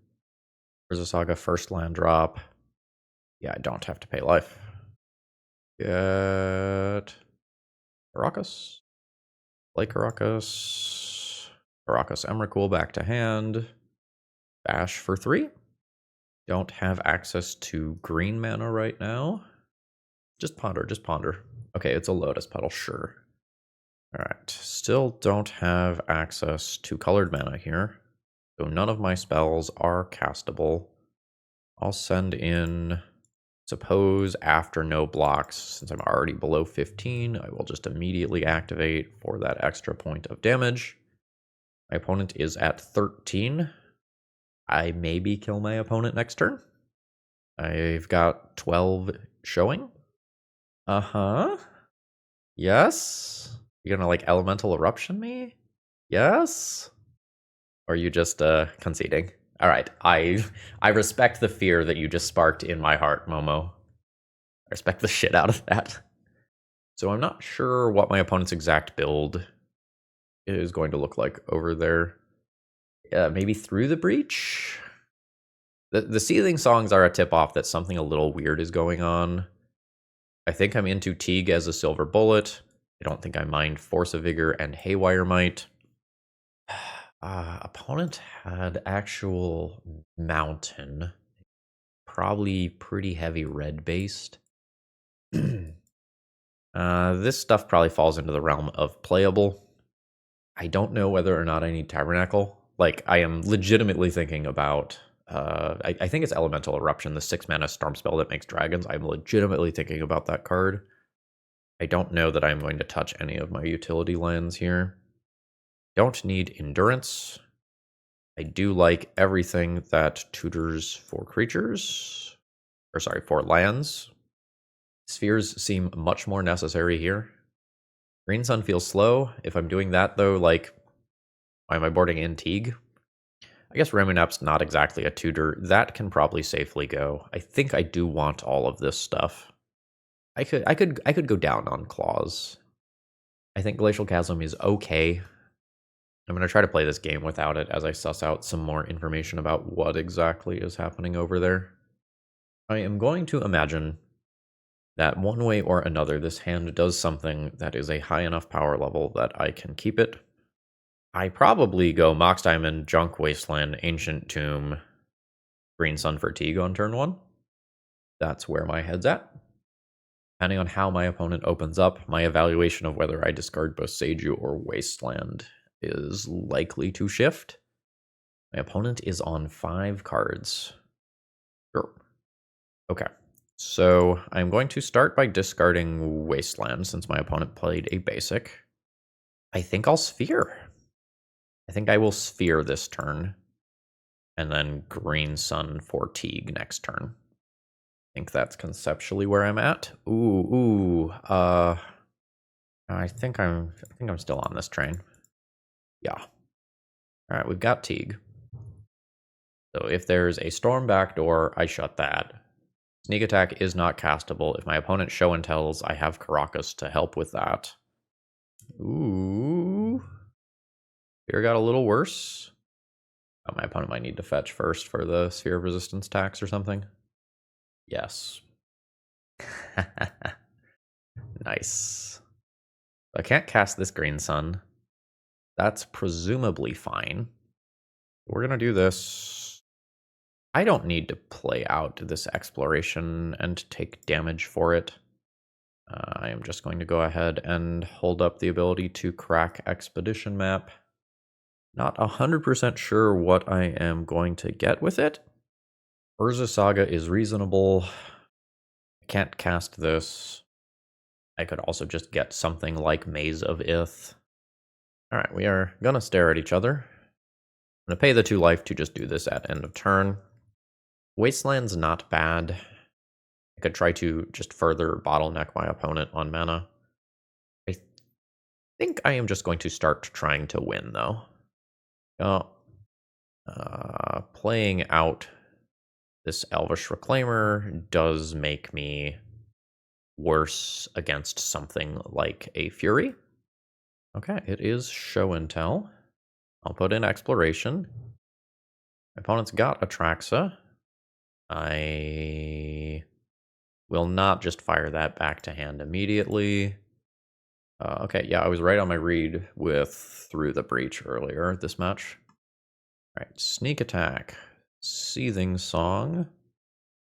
Urza Saga first land drop. Yeah, I don't have to pay life. Get Caracas. Play Caracas. Caracas Emrakul back to hand. Bash for 3. Don't have access to green mana right now. Just ponder, just ponder. Okay, it's a Lotus Petal, sure. Alright, still don't have access to colored mana here. So none of my spells are castable. I'll send in, suppose after no blocks, since I'm already below 15, I will just immediately activate for that extra point of damage. My opponent is at 13. I maybe kill my opponent next turn. I've got 12 showing. Uh-huh. Yes? You're gonna, like, Elemental Eruption me? Yes? Or are you just, conceding? Alright, I respect the fear that you just sparked in my heart, Momo. I respect the shit out of that. So I'm not sure what my opponent's exact build is going to look like over there. Maybe Through the Breach? The Seething Songs are a tip-off that something a little weird is going on. I think I'm into Teague as a Silver Bullet. I don't think I mind Force of Vigor and Haywire Might. Opponent had actual Mountain. Probably pretty heavy red-based. This stuff probably falls into the realm of playable. I don't know whether or not I need Tabernacle. Like, I am legitimately thinking about... I think it's Elemental Eruption, the 6-mana storm spell that makes dragons. I'm legitimately thinking about that card. I don't know that I'm going to touch any of my utility lands here. Don't need Endurance. I do like everything that tutors for creatures. Or sorry, for lands. Spheres seem much more necessary here. Green Sun feels slow. If I'm doing that, though, like, why am I boarding in Teague? I guess Remunap's not exactly a tutor. That can probably safely go. I think I do want all of this stuff. I could go down on Claws. I think Glacial Chasm is okay. I'm going to try to play this game without it as I suss out some more information about what exactly is happening over there. I am going to imagine that one way or another this hand does something that is a high enough power level that I can keep it. I probably go Mox Diamond, Junk Wasteland, Ancient Tomb, Green Sun for Teague on turn 1. That's where my head's at. Depending on how my opponent opens up, my evaluation of whether I discard both Seiju or Wasteland is likely to shift. My opponent is on 5 cards. Sure. Okay. So I'm going to start by discarding Wasteland since my opponent played a basic. I think I'll Sphere. I think I will Sphere this turn. And then Green Sun for Teague next turn. I think that's conceptually where I'm at. I think I'm still on this train. Yeah. All right, we've got Teague. So if there's a Storm backdoor, I shut that. Sneak Attack is not castable. If my opponent show and tells, I have Karakas to help with that. Ooh. Fear got a little worse. Oh, my opponent might need to fetch first for the Sphere of Resistance tax or something. Yes. Nice. I can't cast this Green Sun. That's presumably fine. We're going to do this. I don't need to play out this exploration and take damage for it. I am just going to go ahead and hold up the ability to crack Expedition Map. Not 100% sure what I am going to get with it. Urza Saga is reasonable. I can't cast this. I could also just get something like Maze of Ith. Alright, we are gonna stare at each other. I'm gonna pay the 2 life to just do this at end of turn. Wasteland's not bad. I could try to just further bottleneck my opponent on mana. I think I am just going to start trying to win, though. Playing out this Elvish Reclaimer does make me worse against something like a Fury. Okay, it is Show and Tell. I'll put in Exploration. My opponent's got Atraxa. I will not just fire that back to hand immediately. Okay, yeah, I was right on my read with Through the Breach earlier this match. All right, Sneak Attack. Seething Song.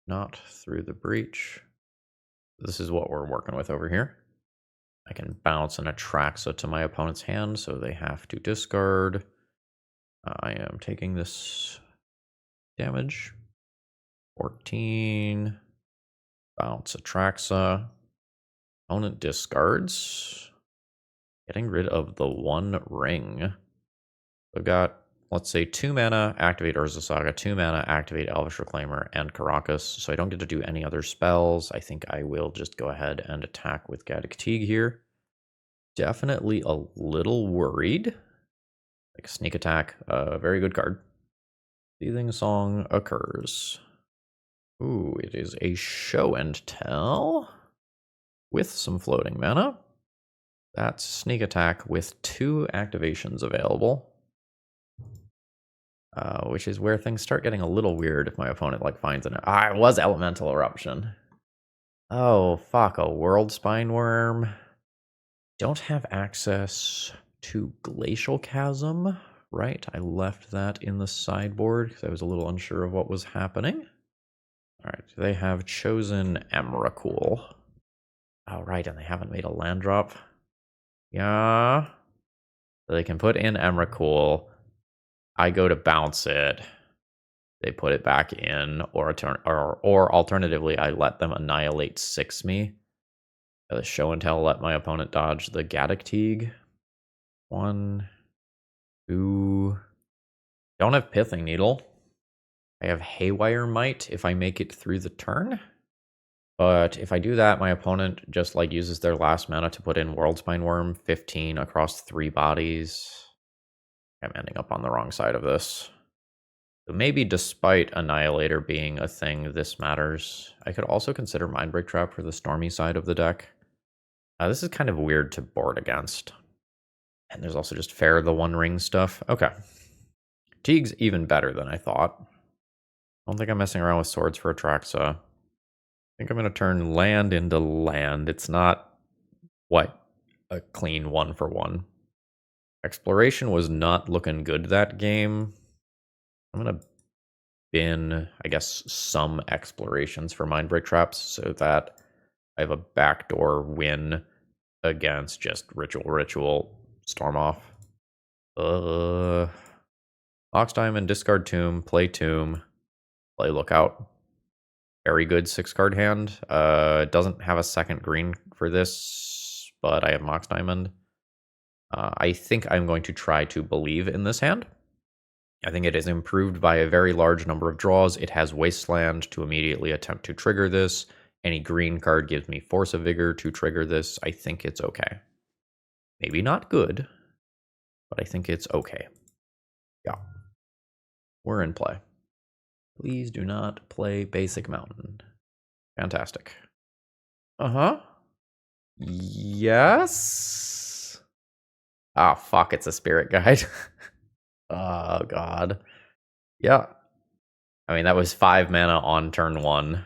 Not through the breach. This is what we're working with over here. I can bounce an Atraxa to my opponent's hand, so they have to discard. I am taking this damage. 14. Bounce Atraxa. Opponent discards. Getting rid of the one ring. We've got, let's say, 2 mana, activate Urza Saga, 2 mana, activate Elvish Reclaimer and Karakas, so I don't get to do any other spells. I think I will just go ahead and attack with Gaddock Teague here. Definitely a little worried. Like a sneak attack, very good card. Seething Song occurs. Ooh, it is a show and tell with some floating mana. That's sneak attack with 2 activations available. Which is where things start getting a little weird if my opponent like finds an... it was Elemental Eruption. Oh, fuck, a World Spine Worm. Don't have access to Glacial Chasm, right? I left that in the sideboard because I was a little unsure of what was happening. Alright, they have chosen Emrakul. Oh, right, and they haven't made a land drop. Yeah. So they can put in Emrakul. I go to bounce it. They put it back in, or alternatively, I let them annihilate 6 me. The show and tell let my opponent dodge the Gaddock Teague. 1, 2. Don't have Pithing Needle. I have Haywire Might if I make it through the turn. But if I do that, my opponent just like uses their last mana to put in World Spine Worm, 15 across 3 bodies. I'm ending up on the wrong side of this. So maybe despite Annihilator being a thing, this matters. I could also consider Mindbreak Trap for the Stormy side of the deck. This is kind of weird to board against. And there's also just Fair the One Ring stuff. Okay. Teague's even better than I thought. I don't think I'm messing around with Swords for Atraxa. I think I'm going to turn land into land. It's not, a clean 1-for-1. Exploration was not looking good that game. I'm going to bin, I guess, some explorations for Mindbreak Traps so that I have a backdoor win against just Ritual, Storm off. Mox Diamond, discard Tomb, play Lookout. Very good 6-card hand. It doesn't have a second green for this, but I have Mox Diamond. I think I'm going to try to believe in this hand. I think it is improved by a very large number of draws. It has Wasteland to immediately attempt to trigger this. Any green card gives me Force of Vigor to trigger this. I think it's okay. Maybe not good, but I think it's okay. Yeah. We're in play. Please do not play Basic Mountain. Fantastic. Uh-huh. Yes. Ah, fuck, it's a Spirit Guide. Oh, God. Yeah. I mean, that was 5 mana on turn 1,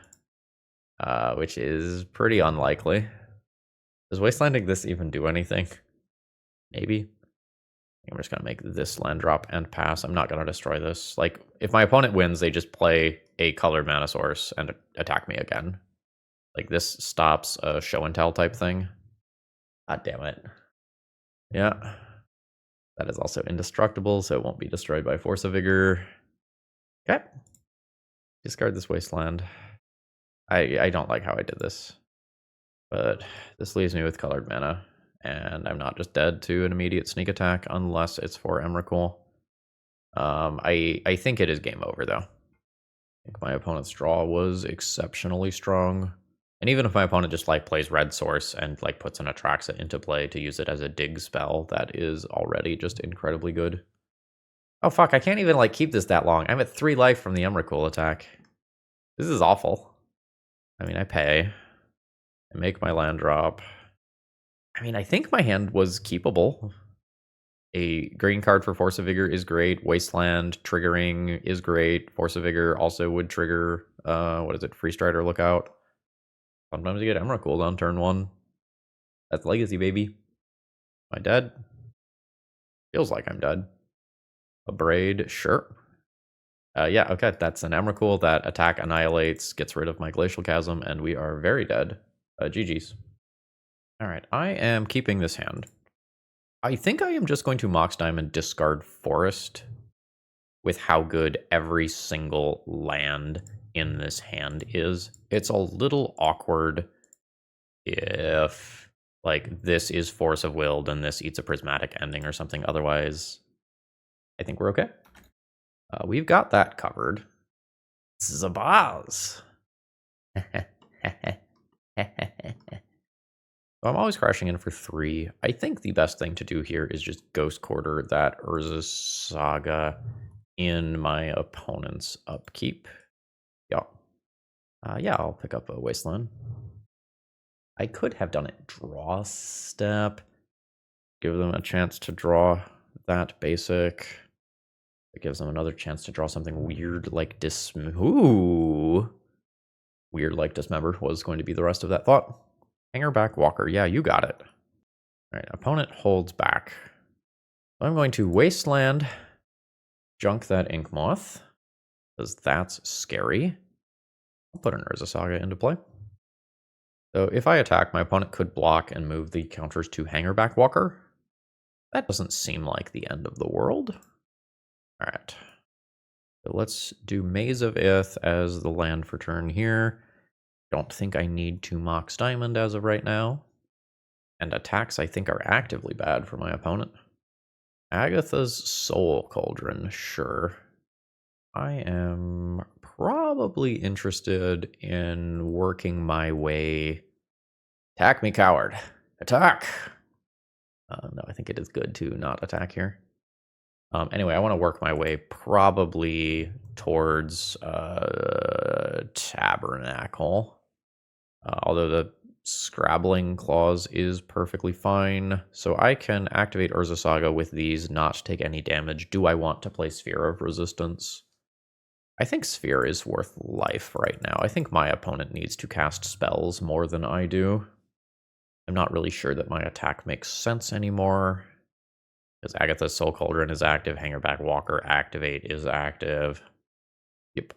which is pretty unlikely. Does Wastelanding this even do anything? Maybe. I'm just going to make this land drop and pass. I'm not going to destroy this. Like, if my opponent wins, they just play a colored mana source and attack me again. Like, this stops a show and tell type thing. God damn it. Yeah. That is also indestructible, so it won't be destroyed by Force of Vigor. Okay. Discard this Wasteland. I don't like how I did this. But this leaves me with colored mana. And I'm not just dead to an immediate sneak attack unless it's for Emrakul. I think it is game over, though. I think my opponent's draw was exceptionally strong. And even if my opponent just like plays red source and like puts an Atraxa into play to use it as a dig spell, that is already just incredibly good. Oh fuck, I can't even like keep this that long. I'm at 3 life from the Emrakul attack. This is awful. I mean, I pay. I make my land drop. I mean, I think my hand was keepable. A green card for Force of Vigor is great. Wasteland triggering is great. Force of Vigor also would trigger, Freestrider Lookout. Sometimes you get Emrakul on turn 1. That's Legacy, baby. Am I dead? Feels like I'm dead. A Braid, sure. Yeah, okay, that's an Emrakul. That attack annihilates, gets rid of my Glacial Chasm, and we are very dead. GG's. Alright, I am keeping this hand. I think I am just going to Mox Diamond discard Forest with how good every single land in this hand is. It's a little awkward if, like, this is Force of Will, then this eats a Prismatic Ending or something. Otherwise, I think we're okay. We've got that covered. Zabaz. I'm always crashing in for 3. I think the best thing to do here is just Ghost Quarter that Urza Saga in my opponent's upkeep. Yeah. Yeah, I'll pick up a Wasteland. I could have done it draw step. Give them a chance to draw that basic. It gives them another chance to draw something weird like Ooh. Weird like Dismember was going to be the rest of that thought. Hangerback Walker. Yeah, you got it. All right, opponent holds back. I'm going to Wasteland, junk that Ink Moth, because that's scary. I'll put an Urza Saga into play. So if I attack, my opponent could block and move the counters to Hangerback Walker. That doesn't seem like the end of the world. All right. So let's do Maze of Ith as the land for turn here. Don't think I need to Mox Diamond as of right now. And attacks, I think, are actively bad for my opponent. Agatha's Soul Cauldron, sure. I am probably interested in working my way. Attack me, coward. Attack! No, I think it is good to not attack here. Anyway, I want to work my way probably towards Tabernacle. Although the Scrabbling Claws is perfectly fine. So I can activate Urza Saga with these, not take any damage. Do I want to play Sphere of Resistance? I think Sphere is worth life right now. I think my opponent needs to cast spells more than I do. I'm not really sure that my attack makes sense anymore. Because Agatha's Soul Cauldron is active, Hangerback Walker Activate is active. Yep.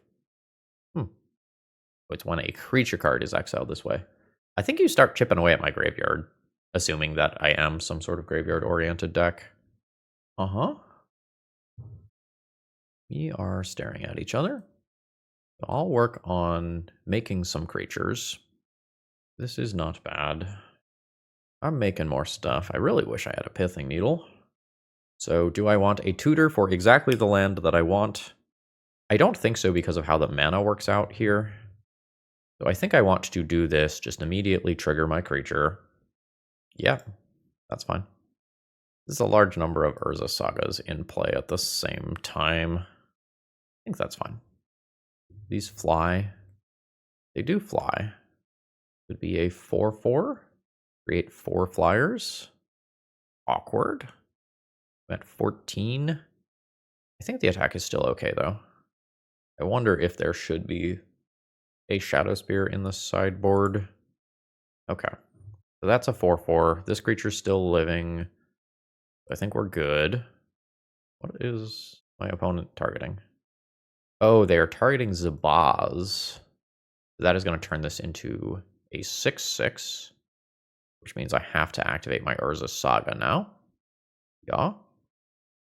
It's when a creature card is exiled this way. I think you start chipping away at my graveyard, assuming that I am some sort of graveyard-oriented deck. Uh-huh. We are staring at each other. I'll work on making some creatures. This is not bad. I'm making more stuff. I really wish I had a Pithing Needle. So do I want a tutor for exactly the land that I want? I don't think so because of how the mana works out here. So I think I want to do this, just immediately trigger my creature. Yeah, that's fine. There's a large number of Urza Sagas in play at the same time. I think that's fine. These fly. They do fly. Could be a 4/4. Create 4 flyers. Awkward. I'm at 14. I think the attack is still okay, though. I wonder if there should be a Shadow Spear in the sideboard. Okay. So that's a 4/4. This creature's still living. I think we're good. What is my opponent targeting? Oh, they are targeting Zabaz. That is going to turn this into a 6/6, which means I have to activate my Urza Saga now. Yeah.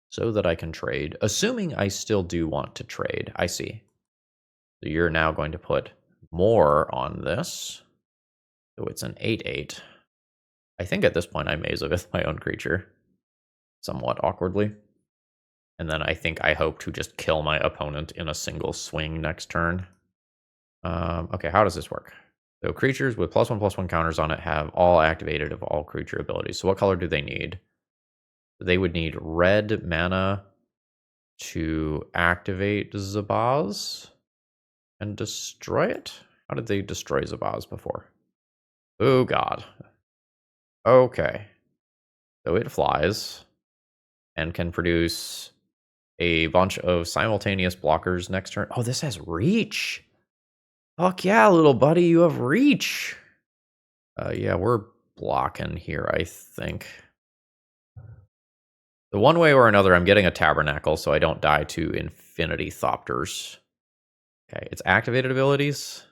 So that I can trade. Assuming I still do want to trade. I see. So you're now going to put more on this. So it's an 8/8. I think at this point I Maze of Ith my own creature. Somewhat awkwardly. And then I think I hope to just kill my opponent in a single swing next turn. Okay, how does this work? So creatures with +1/+1 counters on it have all activated of all creature abilities. So what color do they need? They would need red mana to activate Zabaz and destroy it? How did they destroy Zabaz before? Oh god. Okay. So it flies and can produce a bunch of simultaneous blockers next turn. Oh, this has reach. Fuck yeah, little buddy, you have reach. Yeah, we're blocking here, I think. The one way or another, I'm getting a Tabernacle so I don't die to Infinity Thopters. Okay, its activated abilities.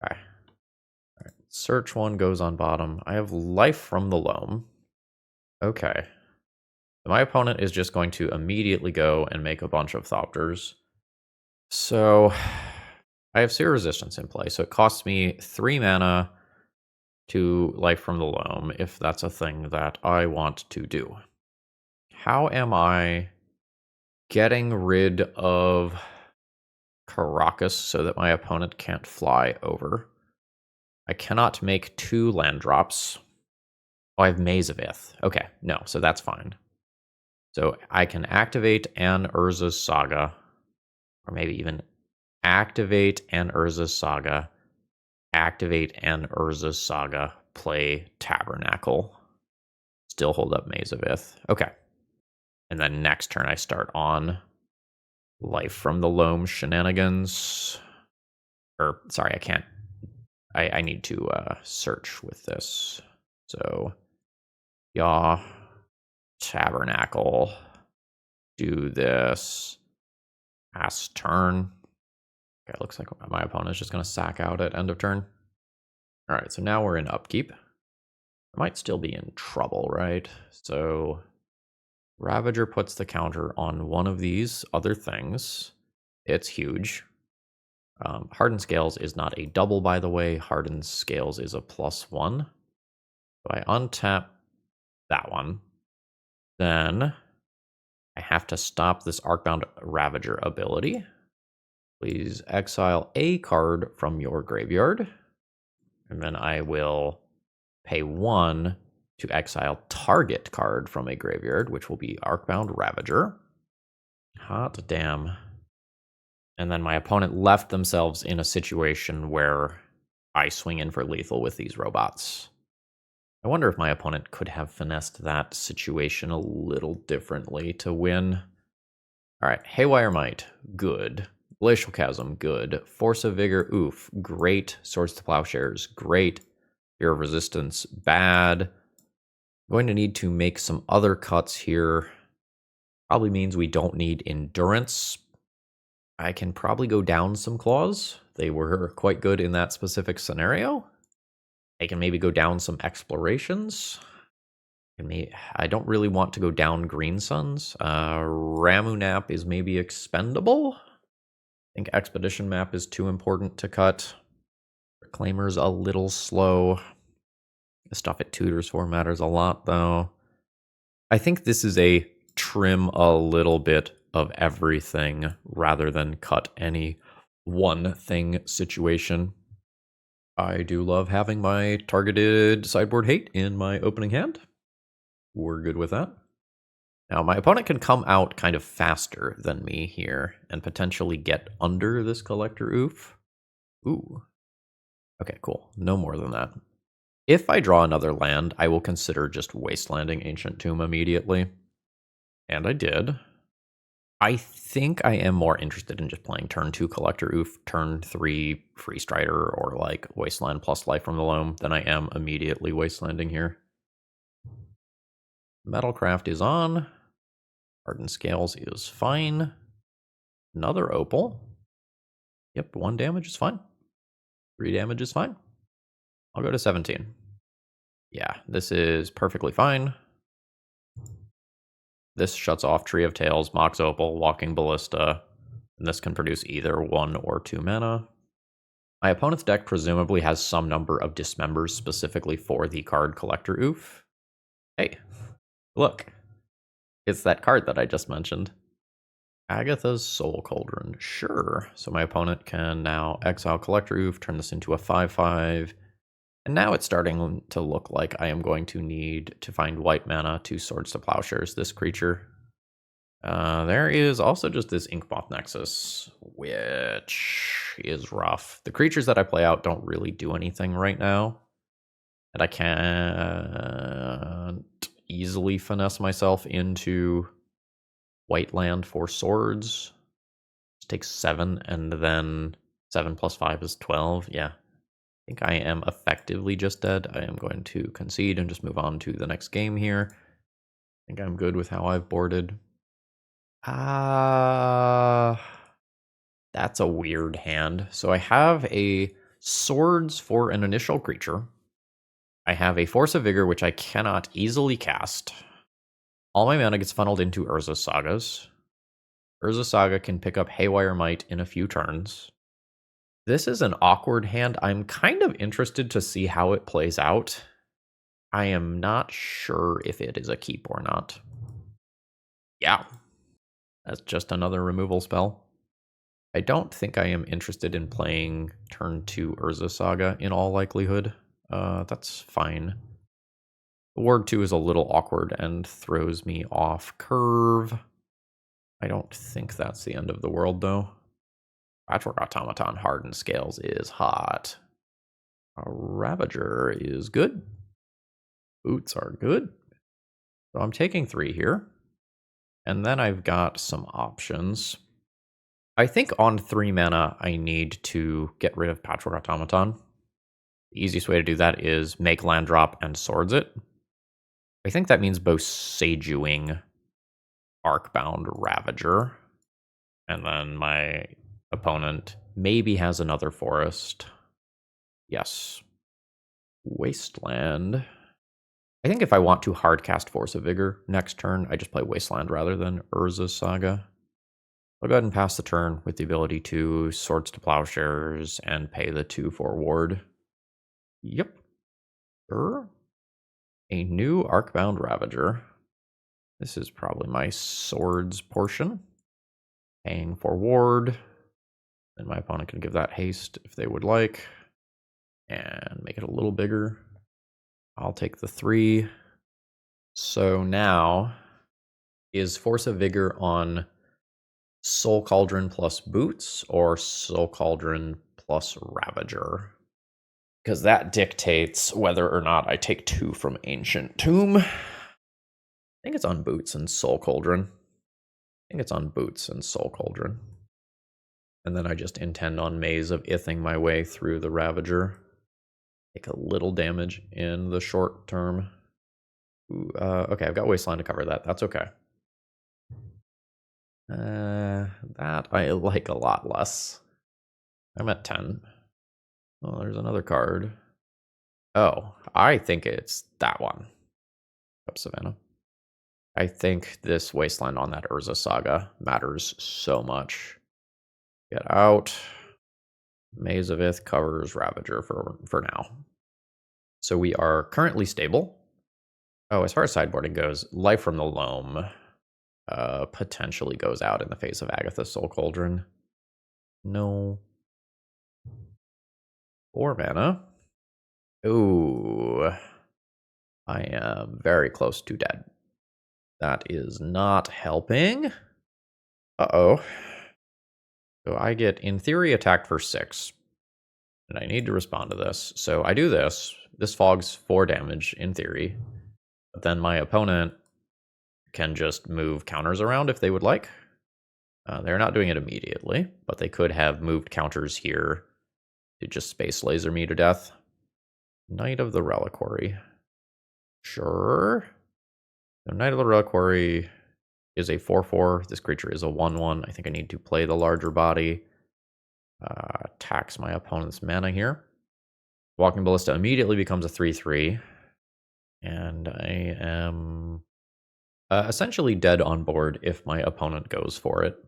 Okay. All right. Search one goes on bottom. I have life from the Loam. Okay. My opponent is just going to immediately go and make a bunch of Thopters. So I have Seer Resistance in play, so it costs me 3 mana to life from the Loam if that's a thing that I want to do. How am I getting rid of Caracas so that my opponent can't fly over? I cannot make 2 land drops. Oh, I have Maze of Ith. Okay, no, so that's fine. So I can activate an Urza's Saga, or maybe even activate an Urza's Saga, activate an Urza's Saga, play Tabernacle, still hold up Maze of Ith. Okay. And then next turn I start on life from the Loam shenanigans. Or, sorry, I can't. I need to search with this. So, yeah, Tabernacle, do this, pass turn. Okay, looks like my opponent is just going to sack out at end of turn. All right, so now we're in upkeep. I might still be in trouble, right? So Ravager puts the counter on one of these other things. It's huge. Hardened Scales is not a double, by the way. Hardened Scales is a +1. So I untap that one. Then I have to stop this Arcbound Ravager ability. Please exile a card from your graveyard. And then I will pay 1 to exile target card from a graveyard, which will be Arcbound Ravager. Hot damn. And then my opponent left themselves in a situation where I swing in for lethal with these robots. I wonder if my opponent could have finessed that situation a little differently to win. All right, Haywire Might, good. Glacial Chasm, good. Force of Vigor, oof, great. Swords to Plowshares, great. Fear of Resistance, bad. I'm going to need to make some other cuts here. Probably means we don't need Endurance. I can probably go down some claws. They were quite good in that specific scenario. I can maybe go down some explorations. I don't really want to go down Green Suns. Ramu Nap is maybe expendable. I think Expedition Map is too important to cut. Reclaimer's a little slow. The stuff it tutors for matters a lot, though. I think this is a trim a little bit of everything rather than cut any one thing situation. I do love having my targeted sideboard hate in my opening hand. We're good with that. Now, my opponent can come out kind of faster than me here and potentially get under this Collector Oof. Ooh. Okay, cool. No more than that. If I draw another land, I will consider just wastelanding Ancient Tomb immediately. And I did. I think I am more interested in just playing turn 2 Collector Oof, turn 3 Freestrider, or like Wasteland plus Life from the Loam than I am immediately wastelanding here. Metalcraft is on. Hardened Scales is fine. Another Opal. Yep, 1 damage is fine. 3 damage is fine. I'll go to 17. Yeah, this is perfectly fine. This shuts off Tree of Tails, Mox Opal, Walking Ballista, and this can produce either 1 or 2 mana. My opponent's deck presumably has some number of dismembers specifically for the card Collector Oof. Hey, look. It's that card that I just mentioned. Agatha's Soul Cauldron. Sure. So my opponent can now exile Collector Oof, turn this into a 5/5. And now it's starting to look like I am going to need to find white mana to Swords to Plowshares this creature. There is also just this Inkmoth Nexus, which is rough. The creatures that I play out don't really do anything right now. And I can't easily finesse myself into white land for swords. It takes 7, and then 7 plus 5 is 12. Yeah. I think I am effectively just dead. I am going to concede and just move on to the next game here. think I'm good with how I've boarded. That's a weird hand. So I have a Swords for an initial creature. I have a Force of Vigor, which I cannot easily cast. All my mana gets funneled into Urza Sagas. Urza Saga can pick up Haywire Might in a few turns. This is an awkward hand. I'm kind of interested to see how it plays out. I am not sure if it is a keep or not. Yeah, that's just another removal spell. I don't think I am interested in playing turn 2 Urza Saga in all likelihood. That's fine. Ward 2 is a little awkward and throws me off curve. I don't think that's the end of the world, though. Patchwork Automaton Hardened Scales is hot. A Ravager is good. Boots are good. So I'm taking 3 here. And then I've got some options. I think on 3 mana, I need to get rid of Patchwork Automaton. The easiest way to do that is make land drop and swords it. I think that means both Sagewing Arcbound Ravager. And then my opponent maybe has another forest. Yes. Wasteland. I think if I want to hardcast Force of Vigor next turn, I just play Wasteland rather than Urza Saga. I'll go ahead and pass the turn with the ability to Swords to Plowshares and pay the 2 for ward. Yep. Sure. A new Arcbound Ravager. This is probably my swords portion. Paying for ward. And my opponent can give that haste if they would like. And make it a little bigger. I'll take the 3. So now is Force of Vigor on Soul Cauldron plus Boots or Soul Cauldron plus Ravager? Because that dictates whether or not I take 2 from Ancient Tomb. I think it's on Boots and Soul Cauldron. And then I just intend on Maze of Ithing my way through the Ravager. Take a little damage in the short term. Ooh, okay, I've got Wasteland to cover that. That's okay. That I like a lot less. I'm at 10. Oh, there's another card. Oh, I think it's that one. Up Savannah. I think this Wasteland on that Urza Saga matters so much. Get out. Maze of Ith covers Ravager for now. So we are currently stable. Oh, as far as sideboarding goes, Life from the Loam potentially goes out in the face of Agatha's Soul Cauldron. No. 4 mana. Ooh. I am very close to dead. That is not helping. Uh-oh. So I get, in theory, attacked for 6. And I need to respond to this. So I do this. This fogs 4 damage, in theory. But then my opponent can just move counters around if they would like. They're not doing it immediately, but they could have moved counters here to just space laser me to death. Knight of the Reliquary. Sure. So Knight of the Reliquary is a 4/4. This creature is a 1/1. I think I need to play the larger body. Tax my opponent's mana here. Walking Ballista immediately becomes a 3/3. And I am essentially dead on board if my opponent goes for it.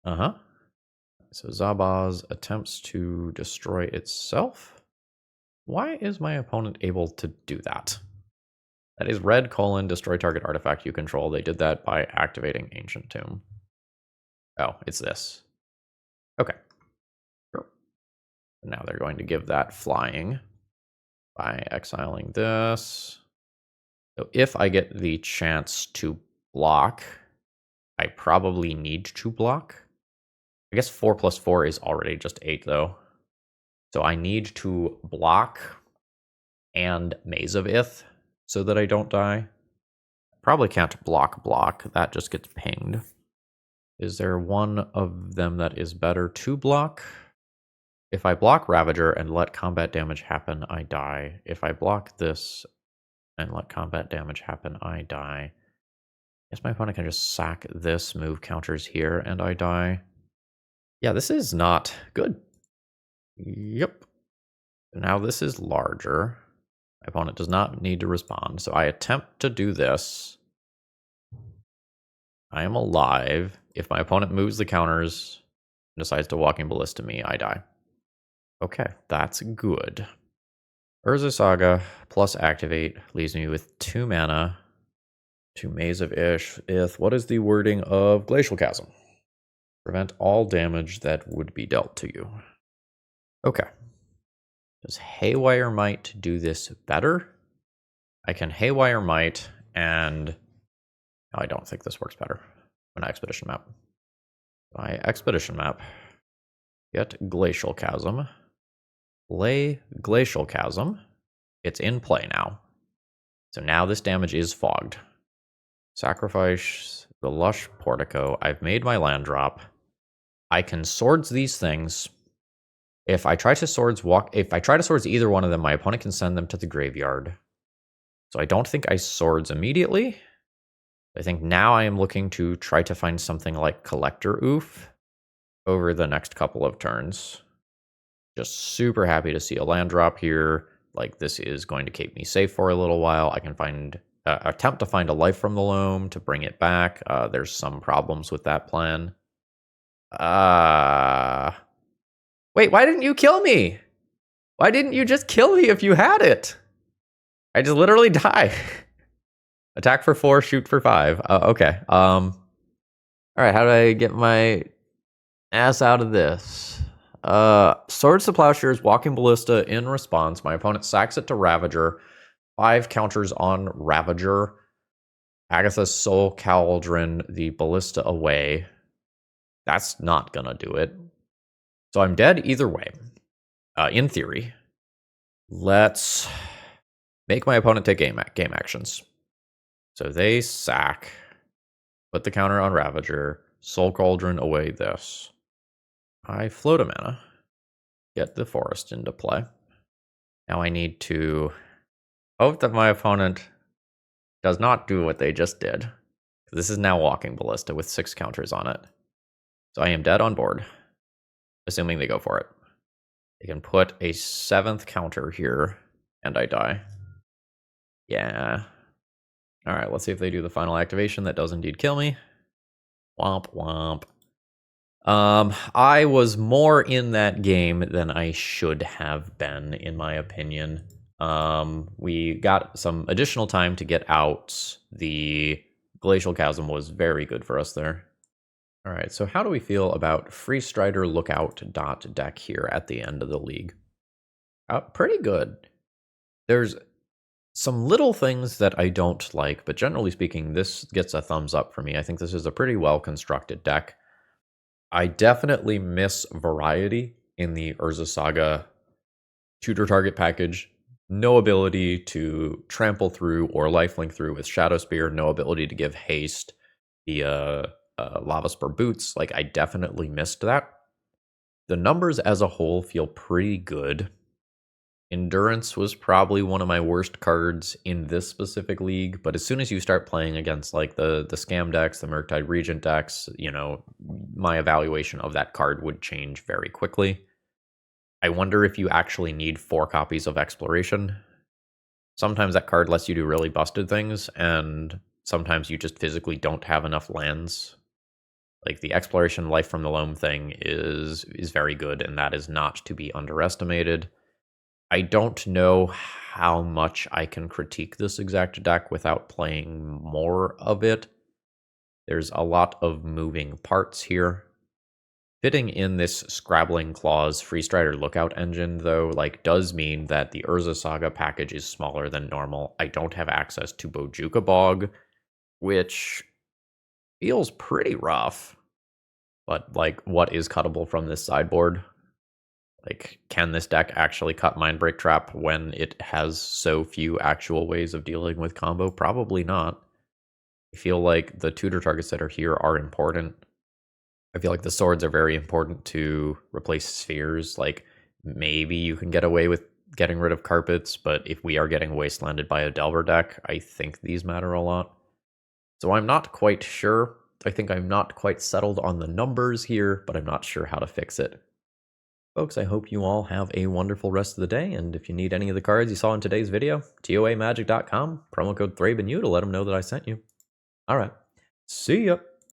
So Zabaz attempts to destroy itself. Why is my opponent able to do that? That is red : destroy target artifact you control. They did that by activating Ancient Tomb. Oh, it's this. Okay. Sure. Now they're going to give that flying by exiling this. So if I get the chance to block, I probably need to block. I guess 4 + 4 is already just 8, though. So I need to block and Maze of Ith so that I don't die. Probably can't block. That just gets pinged. Is there one of them that is better to block? If I block Ravager and let combat damage happen, I die. If I block this and let combat damage happen, I die. Guess my opponent can just sack this, move counters here, and I die. Yeah, this is not good. Yep. Now this is larger. My opponent does not need to respond, so I attempt to do this. I am alive. If my opponent moves the counters and decides to Walking Ballista me, I die. Okay, that's good. Urza Saga plus activate leaves me with 2 mana to Maze of Ith. What is the wording of Glacial Chasm? Prevent all damage that would be dealt to you. Okay. Does Haywire Might do this better? I can Haywire Might, and no, I don't think this works better. An Expedition Map. By Expedition Map, get Glacial Chasm. Play Glacial Chasm. It's in play now. So now this damage is fogged. Sacrifice the Lush Portico. I've made my land drop. I can swords these things. If I try to swords either one of them, my opponent can send them to the graveyard. So I don't think I swords immediately. I think now I am looking to try to find something like Collector Oof over the next couple of turns. Just super happy to see a land drop here. Like, this is going to keep me safe for a little while. I can find attempt to find a life from the Loam to bring it back. There's some problems with that plan. Wait, why didn't you kill me? Why didn't you just kill me if you had it? I just literally die. Attack for 4, shoot for 5. Okay. All right, how do I get my ass out of this? Swords to Plowshares, Walking Ballista in response. My opponent sacks it to Ravager. 5 counters on Ravager. Agatha's Soul Cauldron the Ballista away. That's not gonna do it. So I'm dead either way, in theory. Let's make my opponent take game actions. So they sack, put the counter on Ravager, Soul Cauldron away this. I float a mana, get the forest into play. Now I need to hope that my opponent does not do what they just did. This is now Walking Ballista with 6 counters on it. So I am dead on board, assuming they go for it. They can put a 7th counter here, and I die. Yeah. All right, let's see if they do the final activation. That does indeed kill me. Womp womp. I was more in that game than I should have been, in my opinion. We got some additional time to get out. The Glacial Chasm was very good for us there. All right, so how do we feel about Freestrider Lookout deck here at the end of the league? Pretty good. There's some little things that I don't like, but generally speaking, this gets a thumbs up for me. I think this is a pretty well-constructed deck. I definitely miss variety in the Urza Saga tutor target package. No ability to trample through or lifelink through with Shadow Spear. No ability to give haste. The Lava Spur Boots. Like, I definitely missed that. The numbers as a whole feel pretty good. Endurance was probably one of my worst cards in this specific league, but as soon as you start playing against like the scam decks, the Murktide Regent decks, you know, my evaluation of that card would change very quickly. I wonder if you actually need 4 copies of Exploration. Sometimes that card lets you do really busted things, and sometimes you just physically don't have enough lands. Like, the Exploration Life from the Loam thing is very good, and that is not to be underestimated. I don't know how much I can critique this exact deck without playing more of it. There's a lot of moving parts here. Fitting in this Scrabbling Claws Freestrider Lookout engine, though, like, does mean that the Urza Saga package is smaller than normal. I don't have access to Bojuka Bog, which feels pretty rough. But, like, what is cuttable from this sideboard? Like, can this deck actually cut Mindbreak Trap when it has so few actual ways of dealing with combo? Probably not. I feel like the tutor targets that are here are important. I feel like the swords are very important to replace spheres. Like, maybe you can get away with getting rid of carpets, but if we are getting wastelanded by a Delver deck, I think these matter a lot. So I'm not quite sure. I think I'm not quite settled on the numbers here, but I'm not sure how to fix it. Folks, I hope you all have a wonderful rest of the day, and if you need any of the cards you saw in today's video, toamagic.com, promo code ThrabenU to let them know that I sent you. Alright, see ya!